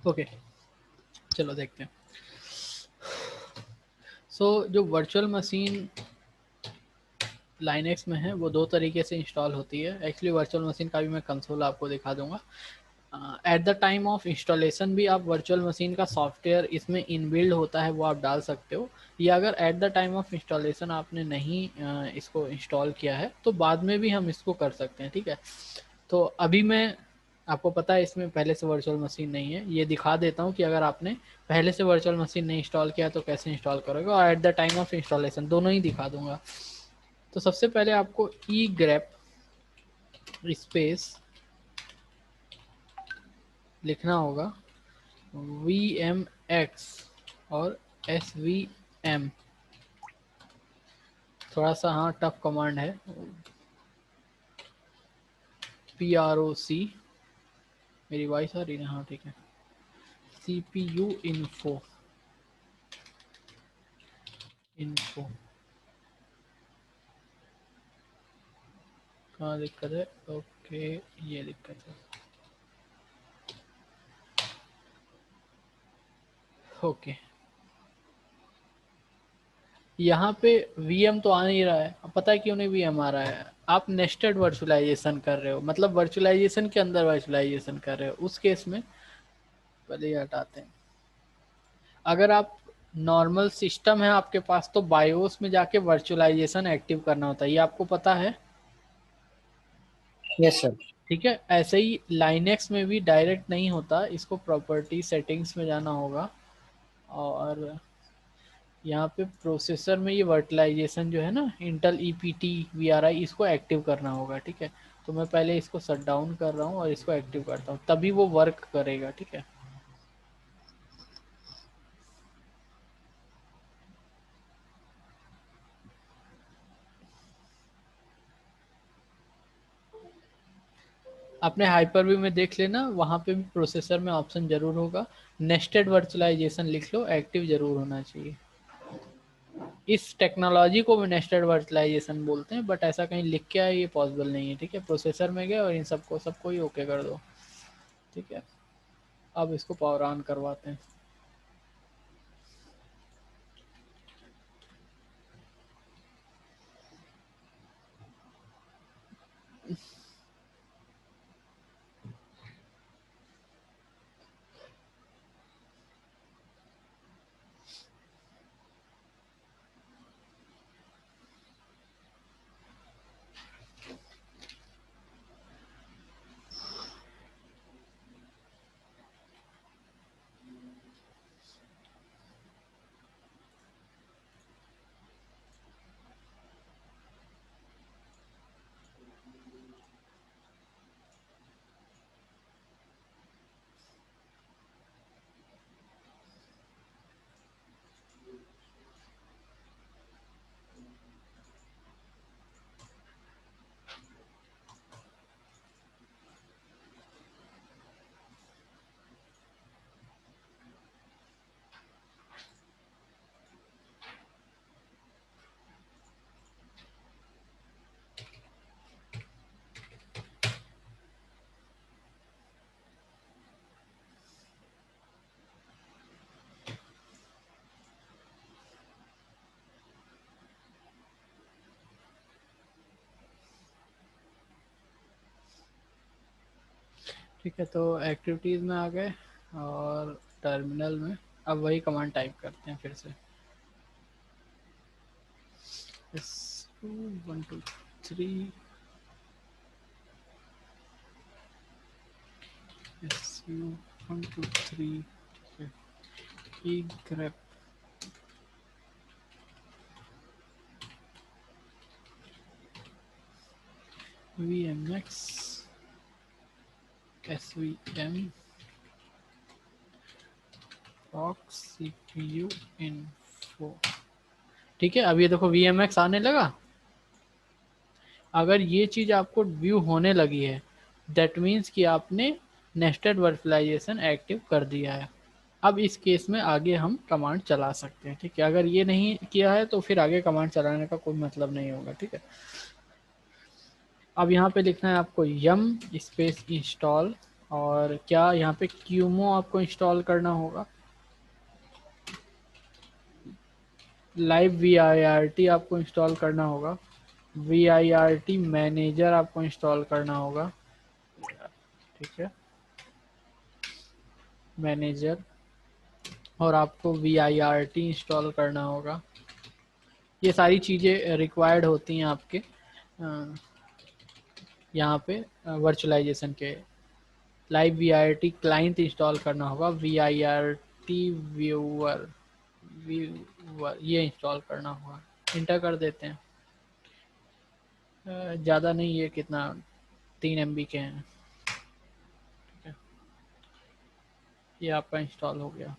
ओके, चलो देखते हैं। सो जो वर्चुअल मशीन लाइनेक्स में है वो दो तरीके से इंस्टॉल होती है। एक्चुअली वर्चुअल मशीन का भी मैं कंसोल आपको दिखा दूंगा। At the time of installation भी आप वर्चुअल मशीन का सॉफ्टवेयर इसमें इनबिल्ड होता है वो आप डाल सकते हो, या अगर at the time of installation आपने नहीं इसको इंस्टॉल किया है तो बाद में भी हम इसको कर सकते हैं, ठीक है। तो अभी मैं आपको पता है इसमें पहले से वर्चुअल मशीन नहीं है, ये दिखा देता हूँ कि अगर आपने पहले से वर्चुअल मशीन नहीं इंस्टॉल किया तो कैसे इंस्टॉल करोगे, और at the time of installation दोनों ही दिखा दूंगा। तो सबसे पहले आपको ई ग्रेप स्पेस लिखना होगा VMX और SVM। थोड़ा सा हाँ टफ कमांड है। PROC, मेरी वॉइस आ रही है? हाँ ठीक है। CPU info कहाँ दिक्कत है? ओके, ये दिक्कत है। ओके, यहाँ पे VM तो आ नहीं रहा है। अब पता है क्यों नहीं VM आ रहा है? आप नेस्टेड वर्चुअलाइजेशन कर रहे हो, मतलब वर्चुअलाइजेशन के अंदर वर्चुअलाइजेशन कर रहे हो। उस केस में पहले ये हटाते हैं। अगर आप नॉर्मल सिस्टम है आपके पास तो बायोस में जाके वर्चुअलाइजेशन एक्टिव करना होता है, ये आपको पता है? Yes sir. ठीक है, ऐसे ही लाइनेक्स में भी डायरेक्ट नहीं होता, इसको प्रॉपर्टी सेटिंग्स में जाना होगा और यहाँ पे प्रोसेसर में ये वर्चुअलाइजेशन जो है ना इंटेल EPT VRI, इसको एक्टिव करना होगा, ठीक है। तो मैं पहले इसको शट डाउन कर रहा हूँ और इसको एक्टिव करता हूँ, तभी वो वर्क करेगा, ठीक है। अपने हाइपर-वी में देख लेना, वहाँ पे भी प्रोसेसर में ऑप्शन जरूर होगा, नेस्टेड वर्चुअलाइजेशन लिख लो, एक्टिव जरूर होना चाहिए। इस टेक्नोलॉजी को भी नेस्टेड वर्चुअलाइजेशन बोलते हैं, बट ऐसा कहीं लिख के आए ये पॉसिबल नहीं है, ठीक है। प्रोसेसर में गए और इन सबको ही ओके कर दो, ठीक है। अब इसको पावर ऑन करवाते हैं। ठीक है, तो एक्टिविटीज़ में आ गए और टर्मिनल में अब वही कमांड टाइप करते हैं फिर से। SU 1 2 3 SU 1 2 3, ठीक है। ई grep VMX SVM Prox CPU info, ठीक है। अब ये देखो VMX आने लगा। अगर ये चीज़ आपको व्यू होने लगी है दैट मीन्स कि आपने नेस्टेड वर्चुअलाइजेशन एक्टिव कर दिया है। अब इस केस में आगे हम कमांड चला सकते हैं, ठीक है। अगर ये नहीं किया है तो फिर आगे कमांड चलाने का कोई मतलब नहीं होगा, ठीक है। अब यहाँ पे लिखना है आपको yum स्पेस इंस्टॉल और क्या यहाँ पे क्यूमो आपको इंस्टॉल करना होगा, लाइव VIRT आपको इंस्टॉल करना होगा, VIRT मैनेजर आपको इंस्टॉल करना होगा, ठीक है, मैनेजर, और आपको VIRT इंस्टॉल करना होगा। ये सारी चीज़ें रिक्वायर्ड होती हैं आपके यहाँ पे वर्चुअलाइजेशन के। लाइव VIRT क्लाइंट इंस्टॉल करना होगा, VIRT व्यूअर ये इंस्टॉल करना होगा। इंटर कर देते हैं, ज़्यादा नहीं, ये कितना 3 MB के हैं, ठीक है, ये आपका इंस्टॉल हो गया।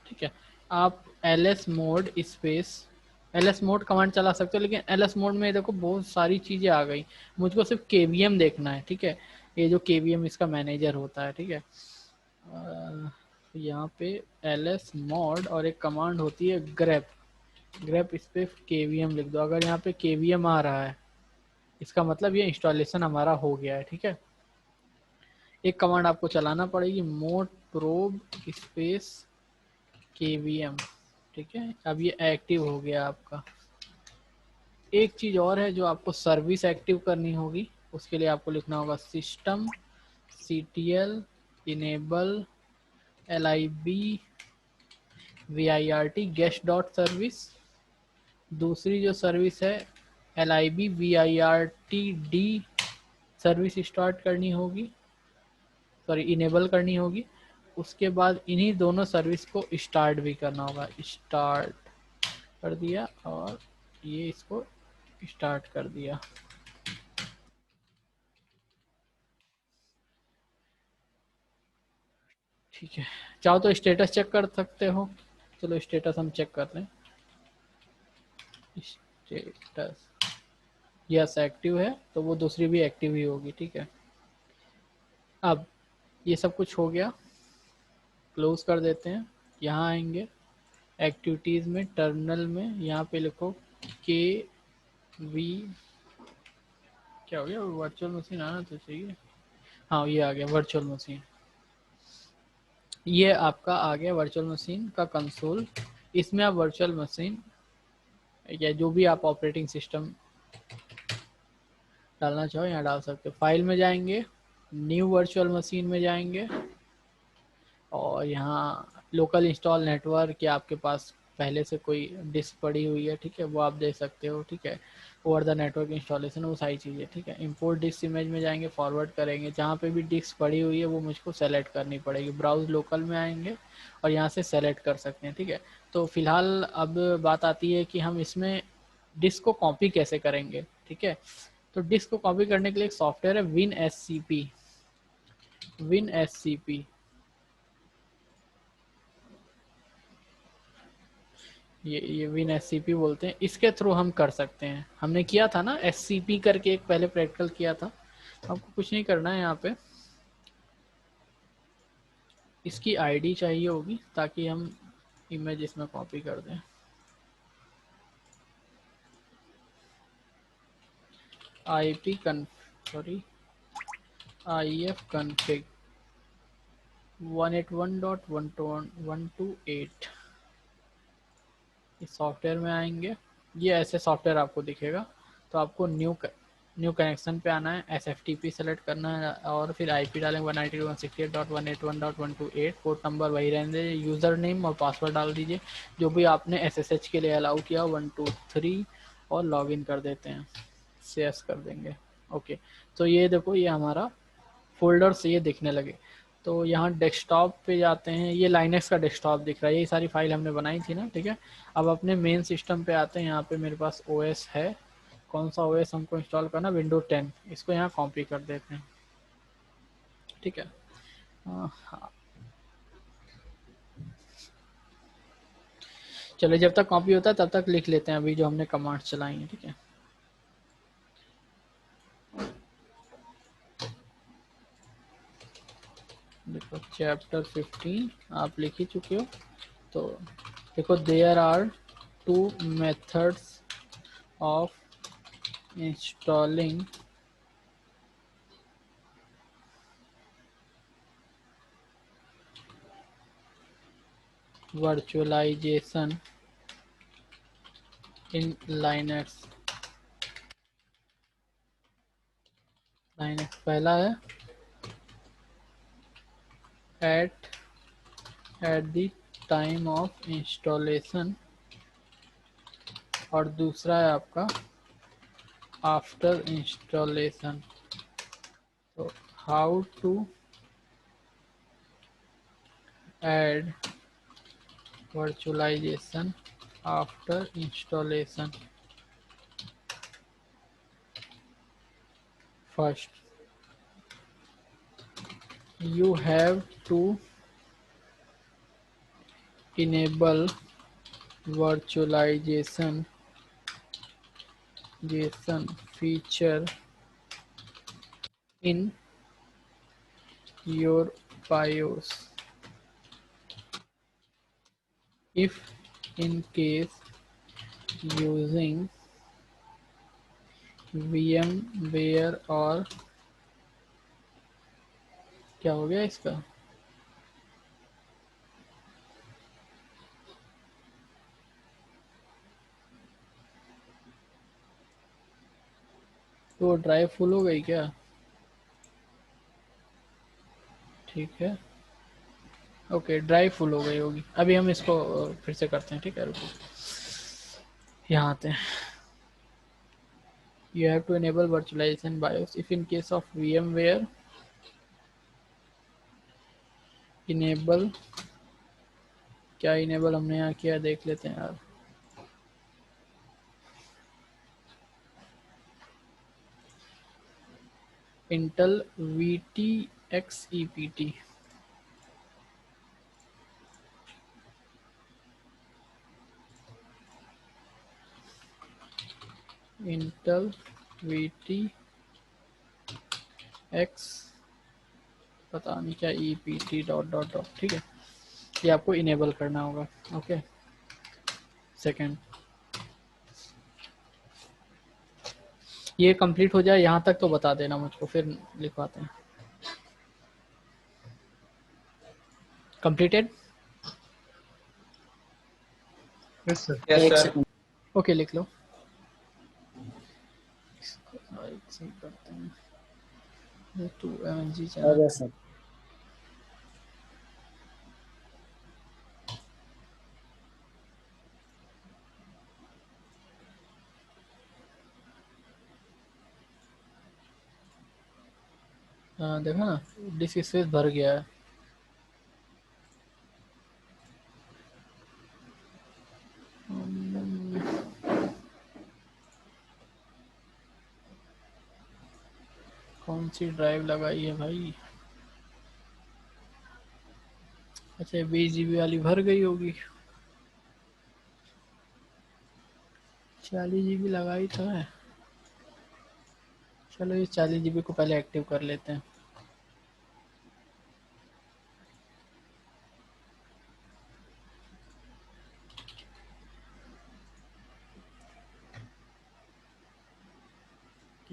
ठीक है, आप ls mode space ls mode command चला सकते हो, लेकिन ls मोड में देखो बहुत सारी चीज़ें आ गई, मुझको सिर्फ KVM देखना है, ठीक है, ये जो KVM इसका मैनेजर होता है, ठीक है। यहाँ पे ls मोड और एक कमांड होती है grep इस पे KVM लिख दो। अगर यहाँ पे KVM आ रहा है इसका मतलब ये इंस्टॉलेशन हमारा हो गया है, ठीक है। एक कमांड आपको चलाना पड़ेगी, मोड प्रोब स्पेस KVM, ठीक है, अब ये एक्टिव हो गया आपका। एक चीज़ और है जो आपको सर्विस एक्टिव करनी होगी, उसके लिए आपको लिखना होगा system CTL enable LIB VIRT guest dot service. दूसरी जो सर्विस है LIB VIRT D service start करनी होगी, सॉरी इनेबल करनी होगी। उसके बाद इन्हीं दोनों सर्विस को स्टार्ट भी करना होगा, स्टार्ट कर दिया और ये इसको स्टार्ट कर दिया। ठीक है, चाहो तो स्टेटस चेक कर सकते हो, चलो स्टेटस हम चेक कर लें। स्टेटस यस एक्टिव है, तो वो दूसरी भी एक्टिव ही होगी, ठीक है। अब ये सब कुछ हो गया, क्लोज कर देते हैं। यहाँ आएंगे एक्टिविटीज़ में, टर्मिनल में, यहाँ पे लिखो KV, क्या हो गया, वर्चुअल मशीन आना तो चाहिए, हाँ ये आ गया वर्चुअल मशीन। ये आपका आ गया वर्चुअल मशीन का कंसोल। इसमें आप वर्चुअल मशीन या जो भी आप ऑपरेटिंग सिस्टम डालना चाहो यहाँ डाल सकते हो। फाइल में जाएंगे, न्यू वर्चुअल मशीन में जाएंगे और यहाँ लोकल इंस्टॉल नेटवर्क या आपके पास पहले से कोई डिस्क पड़ी हुई है, ठीक है, वो आप दे सकते हो, ठीक है। ओवर द नेटवर्क इंस्टॉलेशन वो सारी चीज़ें, ठीक है। इंपोर्ट डिस्क इमेज में जाएंगे, फॉरवर्ड करेंगे, जहाँ पे भी डिस्क पड़ी हुई है वो मुझको सेलेक्ट करनी पड़ेगी। ब्राउज लोकल में आएंगे और यहाँ से सेलेक्ट कर सकते हैं, ठीक है। तो फिलहाल अब बात आती है कि हम इसमें डिस्क को कॉपी कैसे करेंगे, ठीक है। तो डिस्क को कॉपी करने के लिए एक सॉफ्टवेयर है WinSCP। ये WinSCP बोलते हैं, इसके थ्रू हम कर सकते हैं। हमने किया था ना SCP करके एक पहले प्रैक्टिकल किया था, आपको कुछ नहीं करना है। यहाँ पे इसकी ID चाहिए होगी ताकि हम इमेज इसमें कॉपी कर दें। IF config 181.128 इस सॉफ्टवेयर में आएंगे। ये ऐसे सॉफ्टवेयर आपको दिखेगा, तो आपको न्यू कनेक्शन पे आना है, SFTP सेलेक्ट करना है और फिर IP डालेंगे 192.168.128। पोर्ट नंबर वही रहने दीजिए, यूज़र नेम और पासवर्ड डाल दीजिए जो भी आपने SSH के लिए अलाउ किया 1 2 3 और लॉगिन कर देते हैं, शेयर कर देंगे। ओके, तो ये देखो ये हमारा फोल्डर से ये दिखने लगे। तो यहाँ डेस्कटॉप पे जाते हैं, ये लाइनेक्स का डेस्कटॉप दिख रहा है, ये सारी फाइल हमने बनाई थी ना, ठीक है। अब अपने मेन सिस्टम पे आते हैं, यहाँ पे मेरे पास OS है। कौन सा OS हमको इंस्टॉल करना, Windows 10, इसको यहाँ कॉपी कर देते हैं, ठीक है। हाँ, चलो जब तक कॉपी होता है तब तक लिख लेते हैं अभी जो हमने कमांड चलाई हैं, ठीक है। देखो चैप्टर 15 आप लिख ही चुके हो, तो देखो there are 2 methods of installing virtualization in Linux। पहला है at the time of installation और दूसरा है आपका after installation। तो how to add virtualization after installation। First, you have to enable virtualization feature in your BIOS if in case using VMware और क्या हो गया इसका तो ड्राइव फुल हो गई क्या? ठीक है, ओके ड्राइव फुल हो गई होगी। अभी हम इसको फिर से करते हैं, ठीक है रुको, यहाँ आते हैं। You have to enable virtualization BIOS if in case of VMware enable, क्या enable हमने यहाँ किया देख लेते हैं यार। Intel VTXEPT Intel VTX पता नहीं क्या EPT डॉट डॉट डॉट, ठीक है, ये आपको इनेबल करना होगा। ओके सेकेंड, ये कंप्लीट हो जाए यहाँ तक तो बता देना मुझको, फिर लिखवाते हैं। कंप्लीटेड? Yes sir. यस एक सर। सेकंड। ओके लिख लो। सही करते हैं 2mg आ चैनल। गया सर। हाँ देखा ना, डिस्क स्पेस भर गया है। कौन सी ड्राइव लगाई है भाई? अच्छा 20 GB वाली भर गई होगी। 40 GB लगाई तो है। चलो ये 40 GB को पहले एक्टिव कर लेते हैं।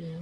Okay.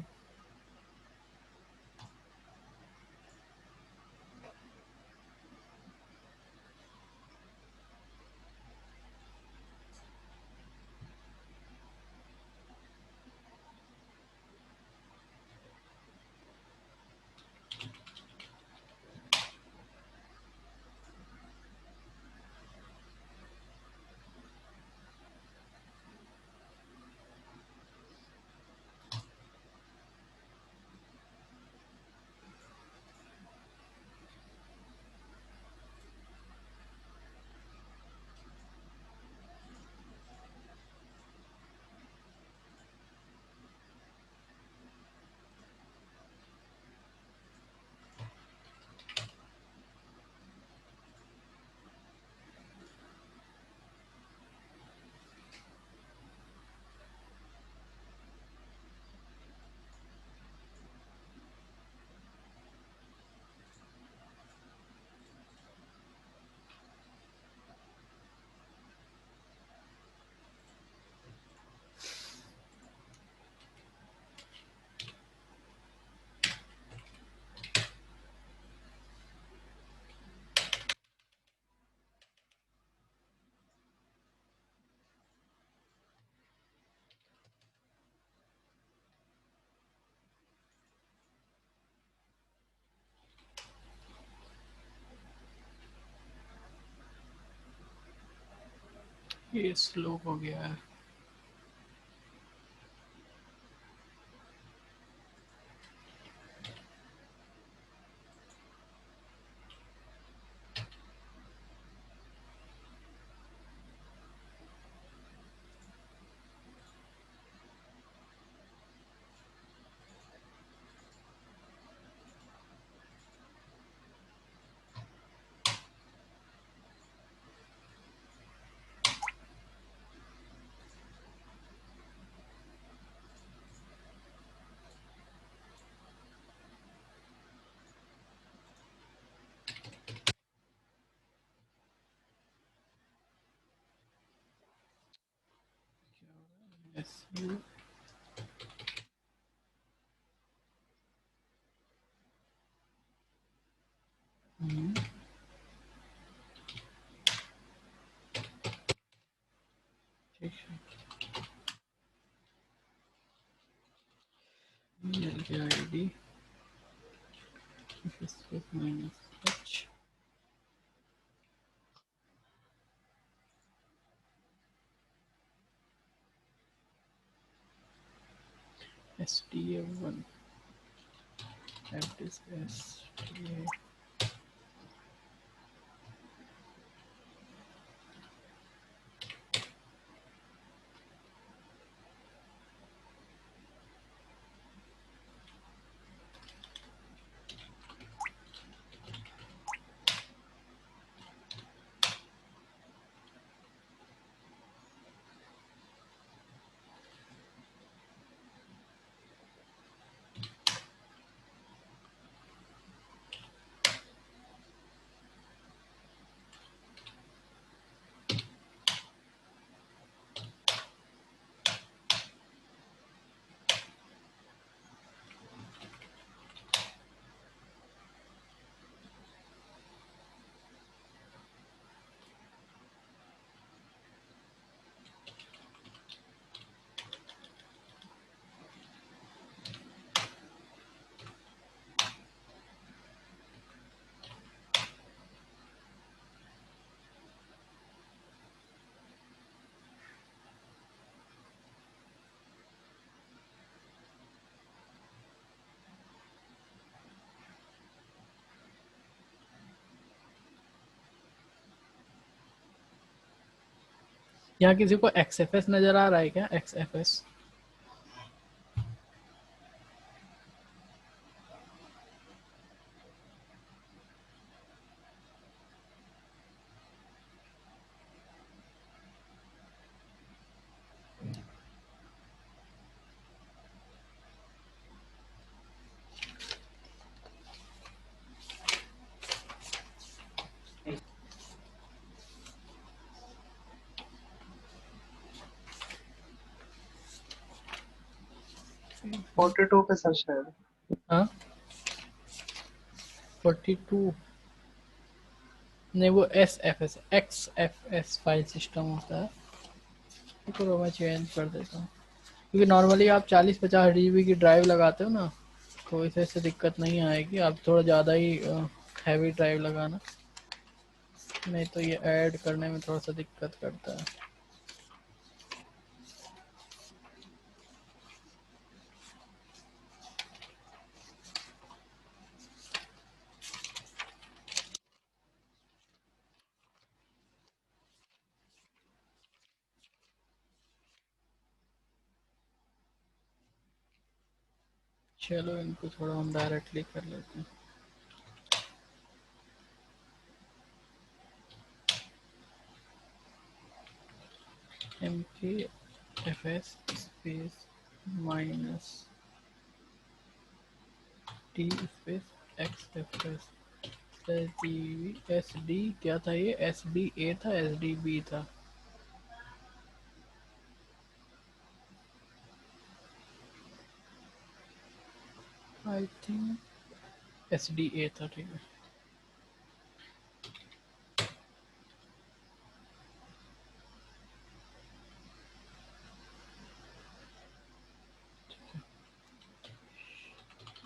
ये स्लो हो गया है। SU ठीक है, मिल गया ID minus H STA1 that is STA यहाँ किसी को XFS नजर आ रहा है क्या? XFS फोर्टी टू पे सर शायद। हाँ 42 नहीं, वो SFS XFS फाइल सिस्टम होता है। तो मैं चेंज कर देता हूँ, क्योंकि नॉर्मली आप 40-50 GB की ड्राइव लगाते हो ना, तो इसे से दिक्कत नहीं आएगी। आप थोड़ा ज़्यादा ही हैवी ड्राइव लगाना, नहीं तो ये ऐड करने में थोड़ा सा दिक्कत करता है। चलो इनको थोड़ा हम डायरेक्टली कर लेते हैं। MKFS space minus T space XFS SD क्या था ये? SDA था, SDB था। आई थिंक SDA था, ठीक है।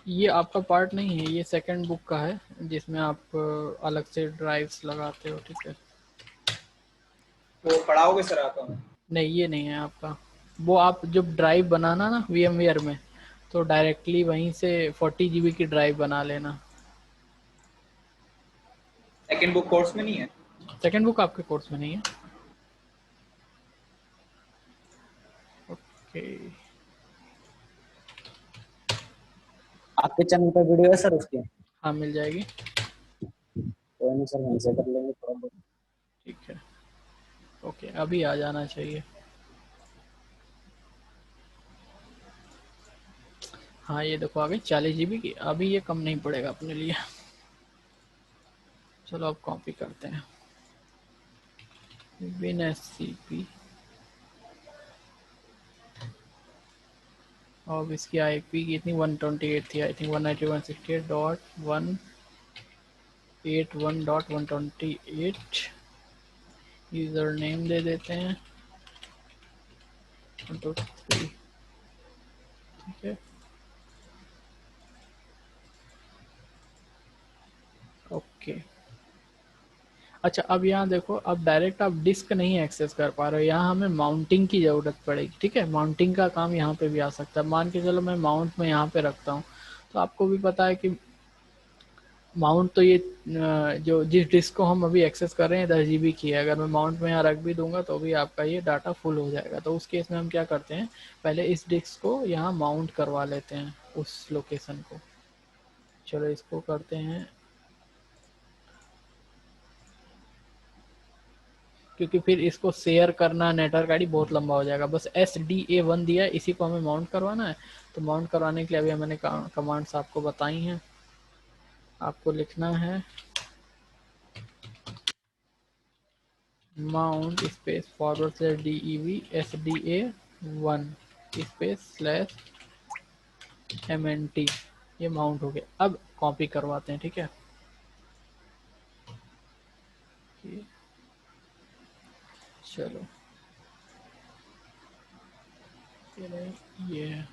ये आपका पार्ट नहीं है, ये सेकंड बुक का है जिसमें आप अलग से ड्राइव्स लगाते हो, ठीक है। वो पढ़ाओगे सर आप हमें? नहीं, ये नहीं है आपका। वो आप जब ड्राइव बनाना ना VMware में, तो डायरेक्टली वहीं से 40 GB की ड्राइव बना लेना। सेकंड बुक कोर्स में नहीं है? सेकंड बुक आपके कोर्स में नहीं है। ओके, आपके चैनल पर वीडियो है सर उसकी? हाँ मिल जाएगी। कोई नहीं सर, वहीं से कर लेंगे थोड़ा बहुत। ठीक है, ओके, अभी आ जाना चाहिए। हाँ ये देखो आ गई 40 GB की। अभी ये कम नहीं पड़ेगा अपने लिए। चलो अब कॉपी करते हैं। WinSCP, और इसकी IP कितनी 128 थी आई थिंक, 191.181.128। यूजर नेम दे देते हैं 1 2 3। ठीक है, ओके। अच्छा अब यहाँ देखो, अब डायरेक्ट आप डिस्क नहीं एक्सेस कर पा रहे हो, यहाँ हमें माउंटिंग की ज़रूरत पड़ेगी। ठीक है, माउंटिंग का काम यहाँ पे भी आ सकता है। मान के चलो मैं माउंट में यहाँ पे रखता हूँ, तो आपको भी पता है कि माउंट तो ये जो जिस डिस्क को हम अभी एक्सेस कर रहे हैं 10 GB की है, अगर मैं माउंट में यहाँ रख भी दूंगा तो भी आपका ये डाटा फुल हो जाएगा। तो उस केस में हम क्या करते हैं, पहले इस डिस्क को यहाँ माउंट करवा लेते हैं उस लोकेशन को। चलो इसको करते हैं, क्योंकि फिर इसको शेयर करना नेटवर्क आईडी बहुत लंबा हो जाएगा। बस SDA1 दिया है, इसी को हमें माउंट करवाना है। तो माउंट करवाने के लिए अभी मैंने कमांड्स आपको बताई हैं। आपको लिखना है mount space forward slash DEV SDA1 space slash MNT। ये माउंट हो गया। अब कॉपी करवाते हैं। ठीक है, चलो ये है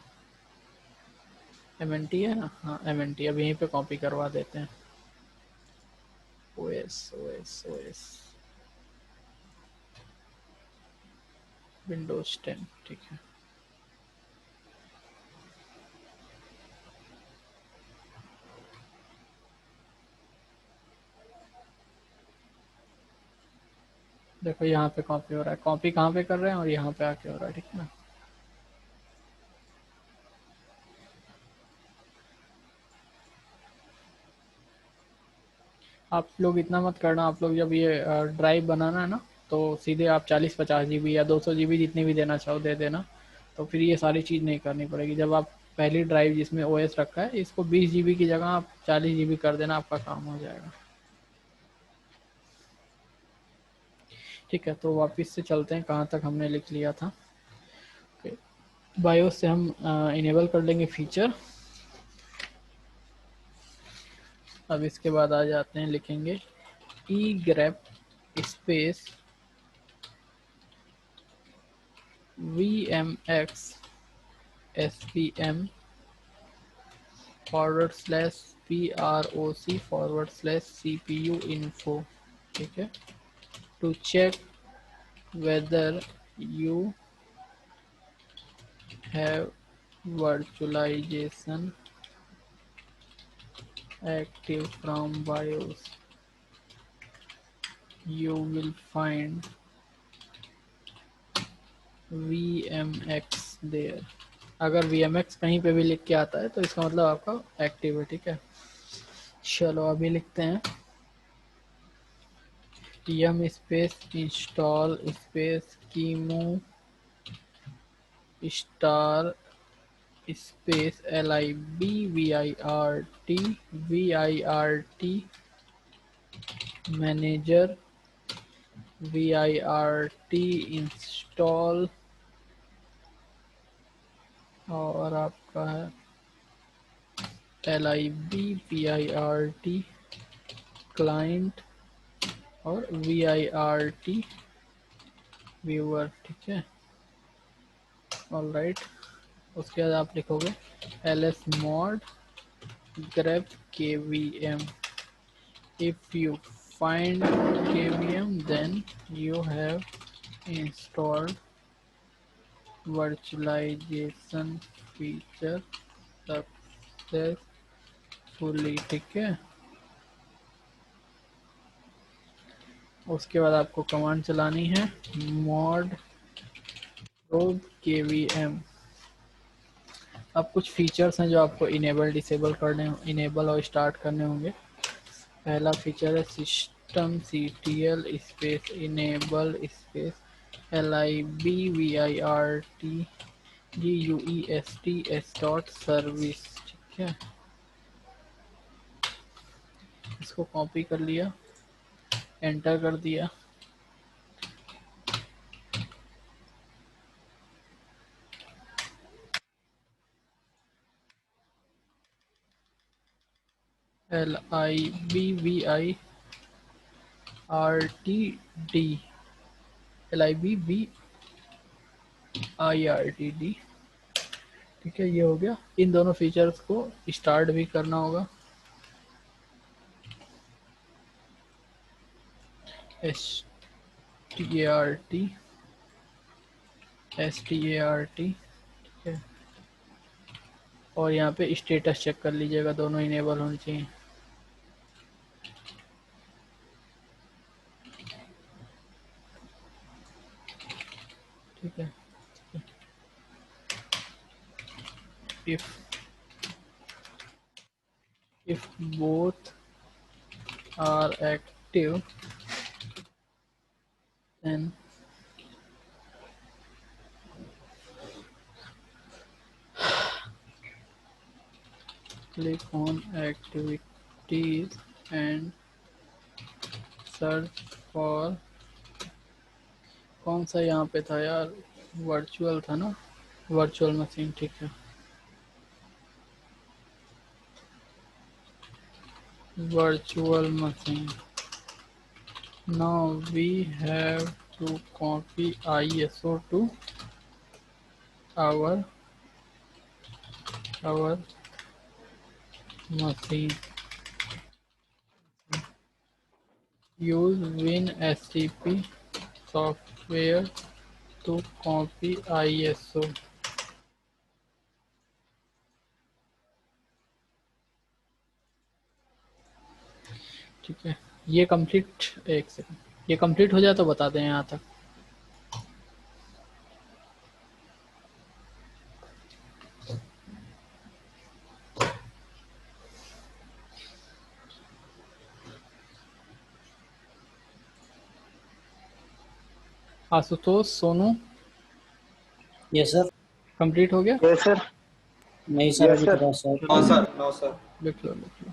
MNT है ना, हाँ MNT। अब यहीं पे कॉपी करवा देते हैं। OS Windows 10। ठीक है, देखो यहाँ पे कॉपी हो रहा है। कॉपी कहाँ पे कर रहे हैं और यहाँ पे आके हो रहा है। ठीक है ना, आप लोग इतना मत करना। आप लोग जब ये ड्राइव बनाना है ना, तो सीधे आप 40-50 GB या 200 GB जितनी भी देना चाहो दे देना। तो फिर ये सारी चीज़ नहीं करनी पड़ेगी। जब आप पहली ड्राइव जिसमें OS रखा है, इसको 20 GB की जगह आप 40 GB कर देना, आपका काम हो जाएगा। ठीक है, तो वापस से चलते हैं, कहाँ तक हमने लिख लिया था। बायोस से हम इनेबल कर लेंगे फीचर। अब इसके बाद आ जाते हैं, लिखेंगे egrep space VMX SPM /PROC/CPU info। ठीक है, to check whether you have virtualization active from BIOS, you will find VMX there। अगर VMX कहीं पे भी लिख के आता है तो इसका मतलब आपका एक्टिव है। ठीक है, चलो अभी लिखते हैं yum space install space chemo star space LIB VIRT manager VIRT install, और आपका है LIB VIRT क्लाइंट और VIRT व्यूअर। ठीक है, ऑलराइट। उसके बाद आप लिखोगे lsmod grep kvm। if you find kvm then you have install virtualization feature successfully, ठीक है। उसके बाद आपको कमांड चलानी है mod probe kvm। अब कुछ फीचर्स हैं जो आपको इनेबल डिसेबल करने, इनेबल और स्टार्ट करने होंगे। पहला फीचर है system ctl space enable space libvirt_guest_s.service, ठीक है। इसको कॉपी कर लिया, एंटर कर दिया। libvirt_libvirt_, ठीक है। ये हो गया। इन दोनों फीचर्स को स्टार्ट भी करना होगा। start, ठीक है। और यहाँ पे स्टेटस चेक कर लीजिएगा, दोनों इनेबल होने चाहिए। ठीक है। if both are active, then click on activities and search for, कौन सा यहाँ पे था यार, वर्चुअल था ना, वर्चुअल मशीन, ठीक है। virtual machine. Now we have to copy ISO to our machine. Use WinSCP software to copy ISO. ठीक है। ये कंप्लीट, एक सेकंड, ये कंप्लीट हो जाए तो बता दें यहाँ तक। Ashutosh, Sonu, yes sir. Complete हो गया? Yes sir. नहीं सर, Yes, अभी sir. थोड़ा सा। No sir, no sir. लिख लो, लिख लो।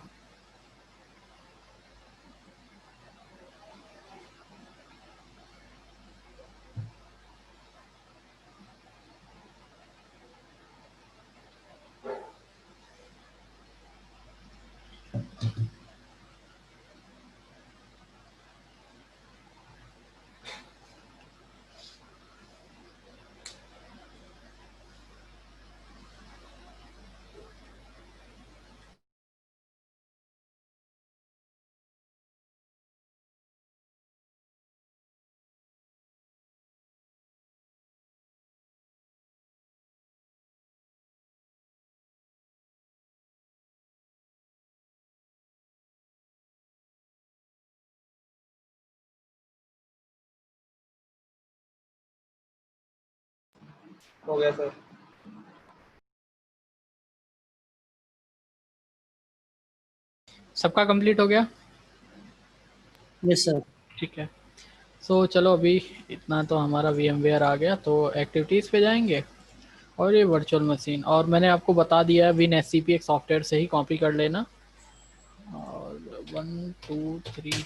हो गया सर। सबका कंप्लीट हो गया? Yes sir. ठीक है। सो चलो, अभी इतना तो हमारा VMware आ गया, तो एक्टिविटीज़ पे जाएंगे और ये वर्चुअल मशीन, और मैंने आपको बता दिया है WinSCP एक सॉफ्टवेयर से ही कॉपी कर लेना। और 1 2 3,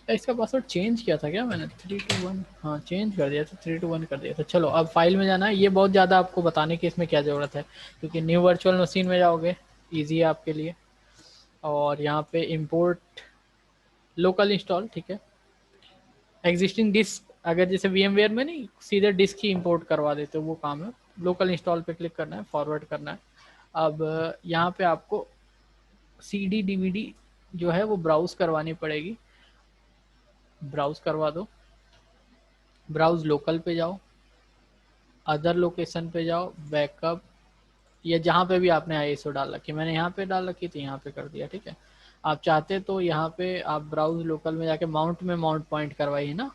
इसका पासवर्ड चेंज किया था क्या मैंने? 3 2 1, हाँ चेंज कर दिया था, 3 2 1 कर दिया था। चलो अब फाइल में जाना है। ये बहुत ज़्यादा आपको बताने की इसमें क्या ज़रूरत है, क्योंकि न्यू वर्चुअल मशीन में जाओगे, ईजी है आपके लिए। और यहाँ पे इंपोर्ट लोकल इंस्टॉल, ठीक है। एग्जिस्टिंग डिस्क, अगर जैसे VMware में नहीं सीधे डिस्क ही इंपोर्ट करवा देते, वो काम है। लोकल इंस्टॉल पे क्लिक करना है, फॉरवर्ड करना है। अब यहाँ पे आपको CD DVD जो है वो ब्राउज करवानी पड़ेगी। ब्राउज करवा दो। ब्राउज लोकल पे जाओ, अदर लोकेशन पे जाओ, बैकअप, या जहाँ पे भी आपने आईएसओ डाल रखी, मैंने यहाँ पे डाल रखी थी, यहाँ पे कर दिया, ठीक है। आप चाहते तो यहाँ पे आप ब्राउज लोकल में जाके माउंट में माउंट पॉइंट करवाइए ना,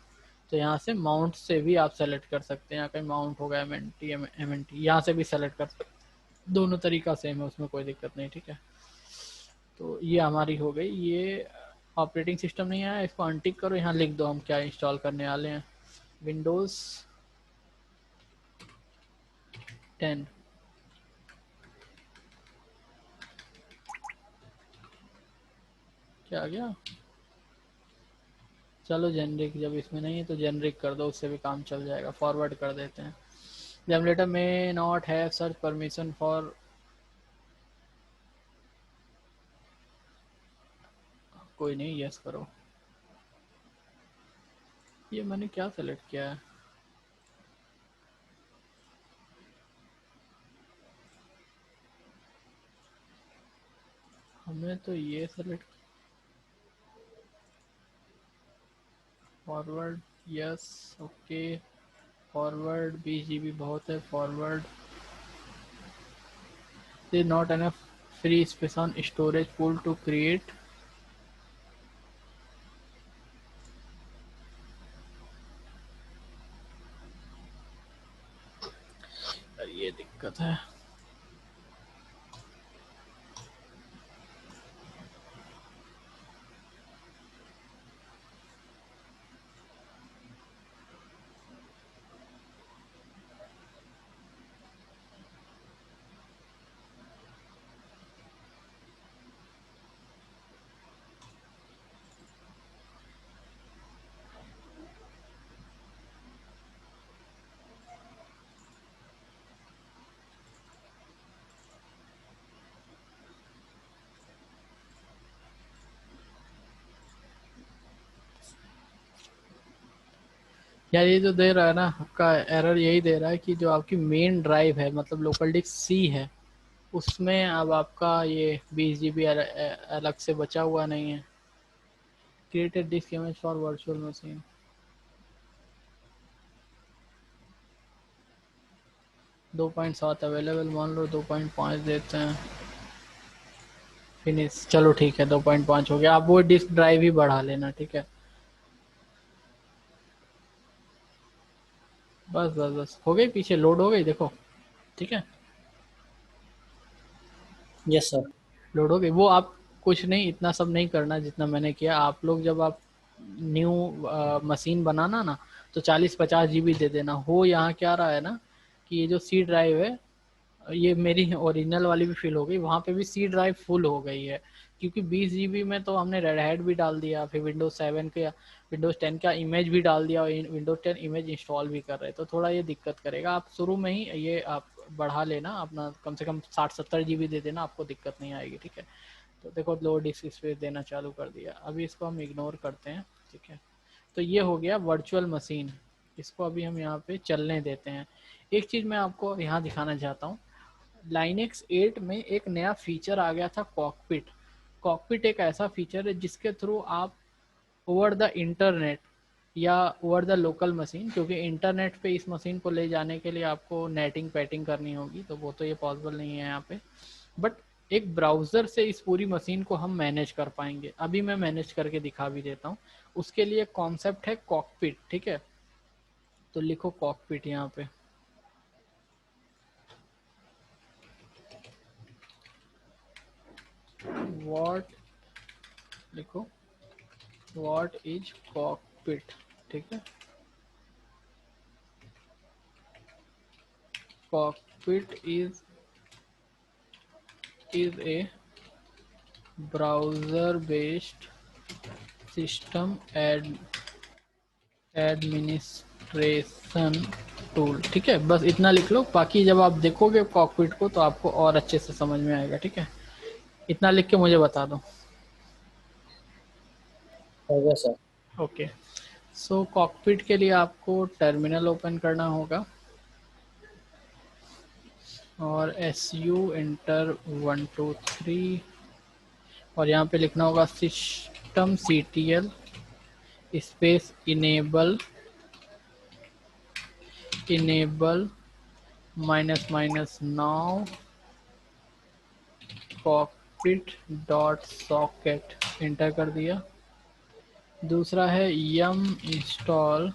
तो यहाँ से माउंट से भी आप सेलेक्ट कर सकते हैं। यहाँ कहीं माउंट होगा एम एन टी, यहाँ से भी सेलेक्ट कर सकते, दोनों तरीका सेम है, उसमें कोई दिक्कत नहीं, ठीक है। तो ये हमारी हो गई, ये ऑपरेटिंग सिस्टम नहीं आया, इसको अनटिक करो, यहाँ लिख दो हम क्या इंस्टॉल करने वाले हैं, विंडोज़ 10। क्या आ गया? चलो जेनरिक, जब इसमें नहीं है तो जेनरिक कर दो, उससे भी काम चल जाएगा, फॉरवर्ड कर देते हैं। जनरेटर में not have search permission for, कोई नहीं, यस करो। ये मैंने क्या सेलेक्ट किया है? हमें तो ये select, forward, yes, okay, forward 20 GB बहुत है, forward. There is not enough free space on storage pool to create. ये दिक्कत है। यार ये जो दे रहा है ना आपका एरर, यही दे रहा है कि जो आपकी मेन ड्राइव है, मतलब लोकल डिस्क सी है, उसमें अब आपका ये 20 GB अलग से बचा हुआ नहीं है। Created disc image for virtual machine, 2.7 available, मान लो 2.5 देते हैं, फिनिश। चलो ठीक है, 2.5 हो गया। आप वो डिस्क ड्राइव ही बढ़ा लेना, ठीक है। बस बस बस हो गई, पीछे लोड हो गई, देखो, ठीक है, यस सर। लोड हो गई। वो आप कुछ नहीं, इतना सब नहीं करना जितना मैंने किया। आप लोग जब आप न्यू मशीन बनाना ना, तो 40-50 GB दे देना। हो यहाँ क्या रहा है ना कि ये जो सी ड्राइव है, ये मेरी ओरिजिनल वाली भी फिल हो गई, वहाँ पे भी सी ड्राइव फुल हो गई है, क्योंकि 20 GB में तो हमने रेड हैट भी डाल दिया, फिर विंडोज 7 का, विंडोज 10 का इमेज भी डाल दिया, और विंडोज 10 इमेज इंस्टॉल भी कर रहे, तो थोड़ा ये दिक्कत करेगा। आप शुरू में ही ये आप बढ़ा लेना अपना, कम से कम 60-70 GB दे देना, आपको दिक्कत नहीं आएगी, ठीक है। तो देखो लो डिस्क स्पेस देना चालू कर दिया, अभी इसको हम इग्नोर करते हैं, ठीक है। तो ये हो गया वर्चुअल मशीन, इसको अभी हम यहाँ पे चलने देते हैं। एक चीज़ मैं आपको यहाँ दिखाना चाहता हूँ, लाइनेक्स 8 में एक नया फीचर आ गया था, कॉकपिट। कॉकपिट एक ऐसा फीचर है जिसके थ्रू आप ओवर द इंटरनेट या ओवर द लोकल मशीन, क्योंकि इंटरनेट पे इस मशीन को ले जाने के लिए आपको नेटिंग पैटिंग करनी होगी, तो वो तो ये पॉसिबल नहीं है यहाँ पे, बट एक ब्राउज़र से इस पूरी मशीन को हम मैनेज कर पाएंगे। अभी मैं मैनेज करके दिखा भी देता हूँ। उसके लिए कॉन्सेप्ट है कॉकपिट, ठीक है। तो लिखो कॉकपिट यहाँ पे, व्हाट, लिखो व्हाट इज कॉकपिट, ठीक है। Cockpit is a browser based system administration tool, ठीक है। बस इतना लिख लो, बाकी जब आप देखोगे कॉकपिट को तो आपको और अच्छे से समझ में आएगा, ठीक है। इतना लिख के मुझे बता दो। हो गया सर। ओके, सो कॉकपिट के लिए आपको टर्मिनल ओपन करना होगा, और SU एंटर 1 2 3, और यहाँ पे लिखना होगा systemctl space enable enable --- cockpit dot socket, enter कर दिया। दूसरा है yum install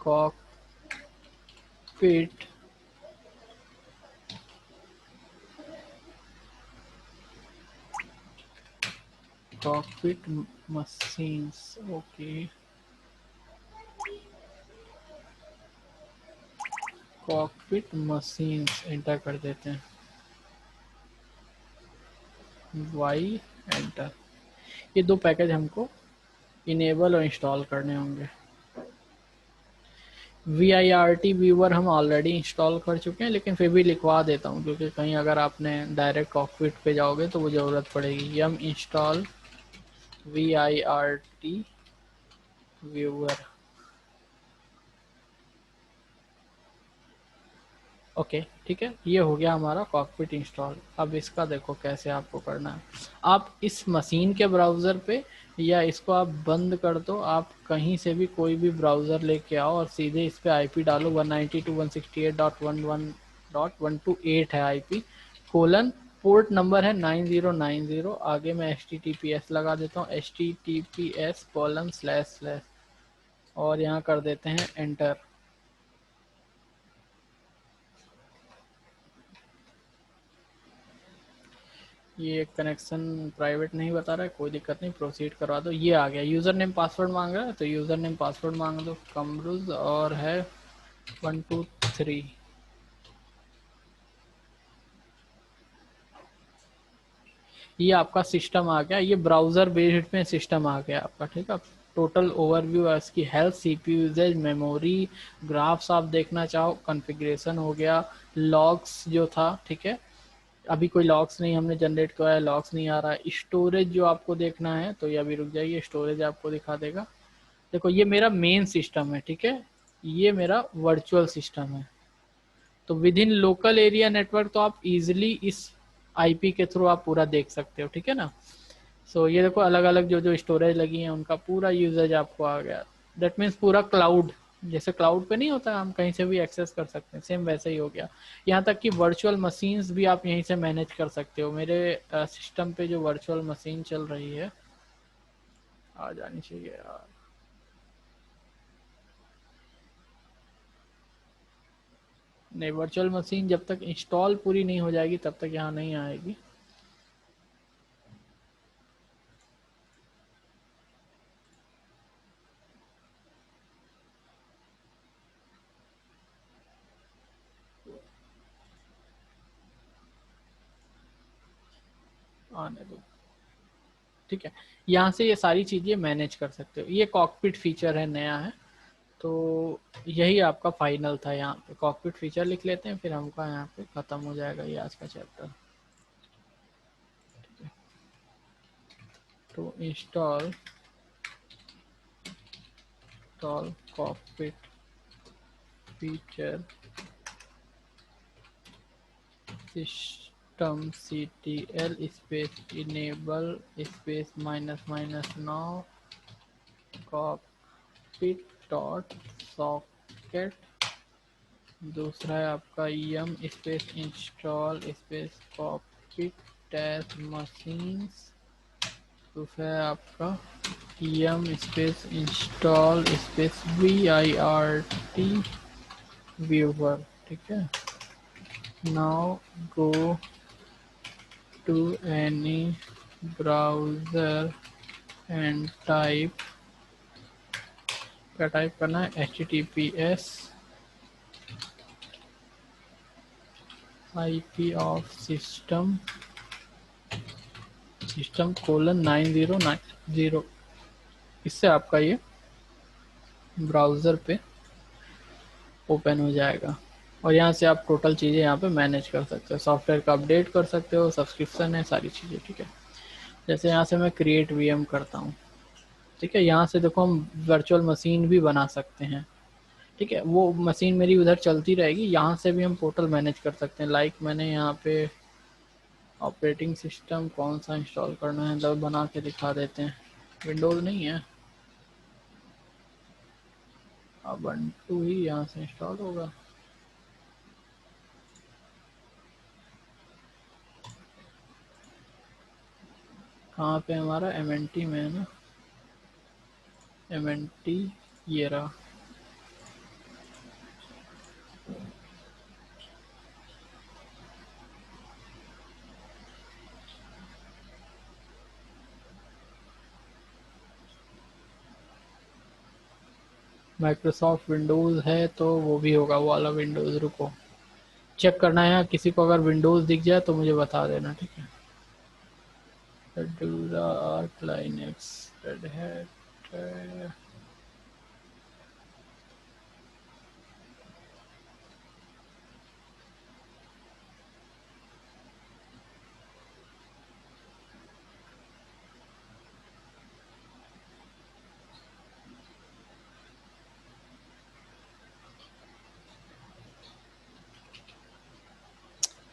cockpit machines. Okay, cockpit machines enter कर देते हैं, वाई एंटर। ये दो पैकेज हमको इनेबल और इंस्टॉल करने होंगे। VIRT व्यूवर हम ऑलरेडी इंस्टॉल कर चुके हैं, लेकिन फिर भी लिखवा देता हूँ क्योंकि कहीं अगर आपने डायरेक्ट कॉकपिट पे जाओगे तो वो ज़रूरत पड़ेगी। यम इंस्टॉल VIRT व्यूवर। ओके ठीक है, ये हो गया हमारा कॉकपिट इंस्टॉल। अब इसका देखो कैसे आपको करना है। आप इस मशीन के ब्राउज़र पे, या इसको आप बंद कर दो, आप कहीं से भी कोई भी ब्राउज़र लेके आओ और सीधे इस पे आईपी डालो। 192.168.11.128 है आईपी, कोलन पोर्ट नंबर है 9090। आगे मैं HTTPS लगा देता हूँ, HTTPS:// और यहाँ कर देते हैं एंटर। ये कनेक्शन प्राइवेट नहीं बता रहा है, कोई दिक्कत नहीं, प्रोसीड करवा दो। ये आ गया, यूज़र नेम पासवर्ड मांग रहा है तो यूज़र नेम पासवर्ड मांग दो, कमरुज और है 123। ये आपका सिस्टम आ गया, ये ब्राउज़र बेस्ड में सिस्टम आ गया आपका। ठीक है, टोटल ओवरव्यू है इसकी, health, CPU usage, memory, graphs आप देखना चाहो, कॉन्फ़िगरेशन हो गया, लॉग्स जो था। ठीक है, अभी कोई लॉक्स नहीं हमने जनरेट किया है, लॉक्स नहीं आ रहा है। स्टोरेज जो आपको देखना है तो ये अभी रुक जाइए, स्टोरेज आपको दिखा देगा। देखो ये मेरा मेन सिस्टम है, ठीक है, ये मेरा वर्चुअल सिस्टम है। तो with in local area network तो आप इजीली इस आईपी के थ्रू आप पूरा देख सकते हो। ठीक है ना। सो ये देखो अलग अलग जो जो स्टोरेज लगी हैं उनका पूरा यूजेज आपको आ गया। दैट मीन्स पूरा क्लाउड, जैसे क्लाउड पे नहीं होता हम कहीं से भी एक्सेस कर सकते हैं, सेम वैसे ही हो गया। यहाँ तक कि वर्चुअल मशीन्स भी आप यहीं से मैनेज कर सकते हो। मेरे सिस्टम पे जो वर्चुअल मशीन चल रही है, आ जानी चाहिए यार, नहीं वर्चुअल मशीन जब तक इंस्टॉल पूरी नहीं हो जाएगी तब तक यहाँ नहीं आएगी। आने दो, ठीक है। यहाँ से ये सारी चीज़ें मैनेज कर सकते हो। ये कॉकपिट फीचर है, नया है, तो यही आपका फाइनल था। यहाँ पे कॉकपिट फीचर लिख लेते हैं, फिर हमका यहाँ पे ख़त्म हो जाएगा ये आज का चैप्टर। तो install cockpit feature system CTL space enable space --now cockpit dot socket. दूसरा है आपका yum space install space cockpit test machines. दूसरा है आपका yum space install space VIRT viewer. ठीक है, now go to any browser and type, क्या type करना है, HTTPS IP ऑफ सिस्टम /9090। इससे आपका ये ब्राउज़र पे ओपन हो जाएगा और यहाँ से आप टोटल चीज़ें यहाँ पे मैनेज कर सकते हो। सॉफ्टवेयर का अपडेट कर सकते हो, सब्सक्रिप्शन है, सारी चीज़ें। ठीक है, जैसे यहाँ से मैं क्रिएट VM करता हूँ। ठीक है, यहाँ से देखो हम वर्चुअल मशीन भी बना सकते हैं। ठीक है, वो मशीन मेरी उधर चलती रहेगी, यहाँ से भी हम पोर्टल मैनेज कर सकते हैं। लाइक मैंने यहाँ पे ऑपरेटिंग सिस्टम कौन सा इंस्टॉल करना है तो बना के दिखा देते हैं। विंडोज़ नहीं है, ubuntu ही यहाँ से इंस्टॉल होगा। कहाँ पे हमारा mnt में है ना, mnt ये रहा। माइक्रोसॉफ्ट विंडोज़ है तो वो भी होगा वो वाला विंडोज़। रुको चेक करना है, किसी को अगर विंडोज़ दिख जाए तो मुझे बता देना, ठीक है। Fedora, Arch Linux, Red Hat,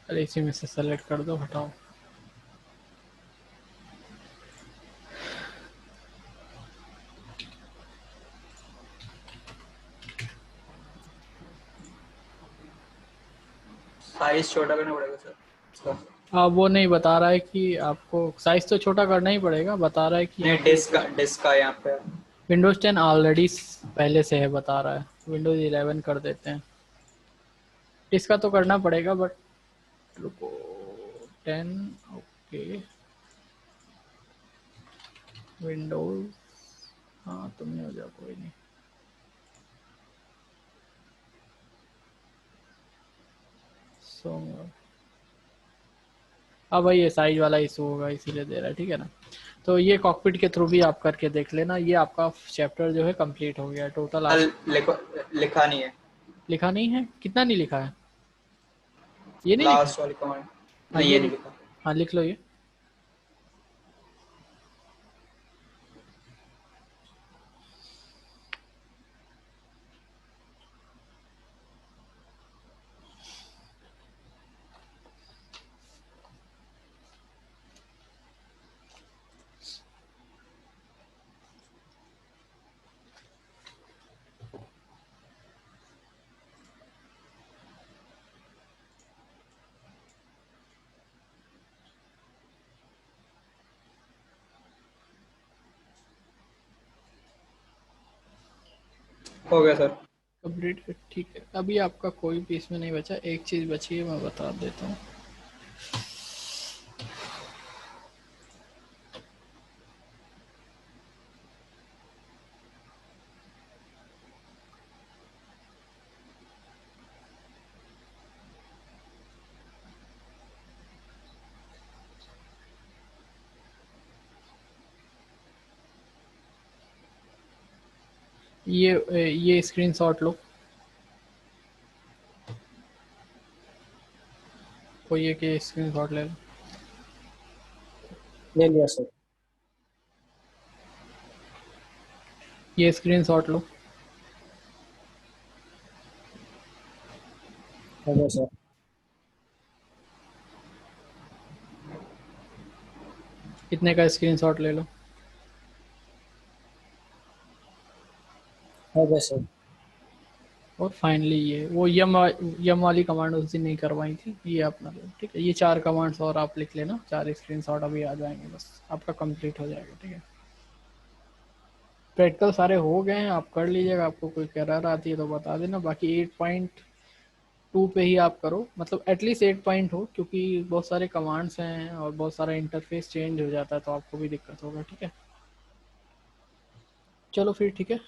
अरे इसी में से सेलेक्ट कर दो, हटाओ। साइज छोटा करना पड़ेगा सर इसका। वो नहीं बता रहा है कि आपको साइज तो छोटा करना ही पड़ेगा, बता रहा है कि नहीं, डिस्क का यहाँ पे विंडोज 10 ऑलरेडी पहले से है बता रहा है, विंडोज 11 कर देते हैं। इसका तो करना पड़ेगा बट रुको 10 ओके विंडोज, हाँ तुमने हो जाओ कोई नहीं। सो अब भाई ये साइज वाला इशू होगा इसीलिए दे रहा है, ठीक है ना। तो ये कॉकपिट के थ्रू भी आप करके देख लेना। ये आपका चैप्टर जो है कंप्लीट हो गया है टोटल। लिखा नहीं है। लिखा नहीं है? कितना नहीं लिखा है? ये नहीं लास्ट वाली कमांड हाँ नहीं, ये नहीं लिखा। हाँ लिख लो ये। हो गया सर। कंप्लीट, ठीक है। अभी आपका कोई भी इसमें नहीं बचा, एक चीज़ बची है मैं बता देता हूँ। ये स्क्रीनशॉट लो, कोई एक स्क्रीनशॉट ले लो। ले लिया सर। ये स्क्रीनशॉट लो। हो गया सर। कितने का स्क्रीनशॉट ले लो। हो गया सर। और फाइनली ये वो यम वाली कमांड उस दिन नहीं करवाई थी, ये अपना लो, ठीक है। ये 4 कमांड्स और आप लिख लेना, 4 स्क्रीनशॉट अभी आ जाएंगे, बस आपका कंप्लीट हो जाएगा, ठीक है। प्रैक्टिकल सारे हो गए हैं, आप कर लीजिएगा। आपको कोई एरर आती है तो बता देना। बाकी 8.2 पे ही आप करो, मतलब एटलीस्ट 8 पॉइंट हो, क्योंकि बहुत सारे कमांड्स हैं और बहुत सारा इंटरफेस चेंज हो जाता है तो आपको भी दिक्कत होगा, ठीक है। चलो फिर ठीक है।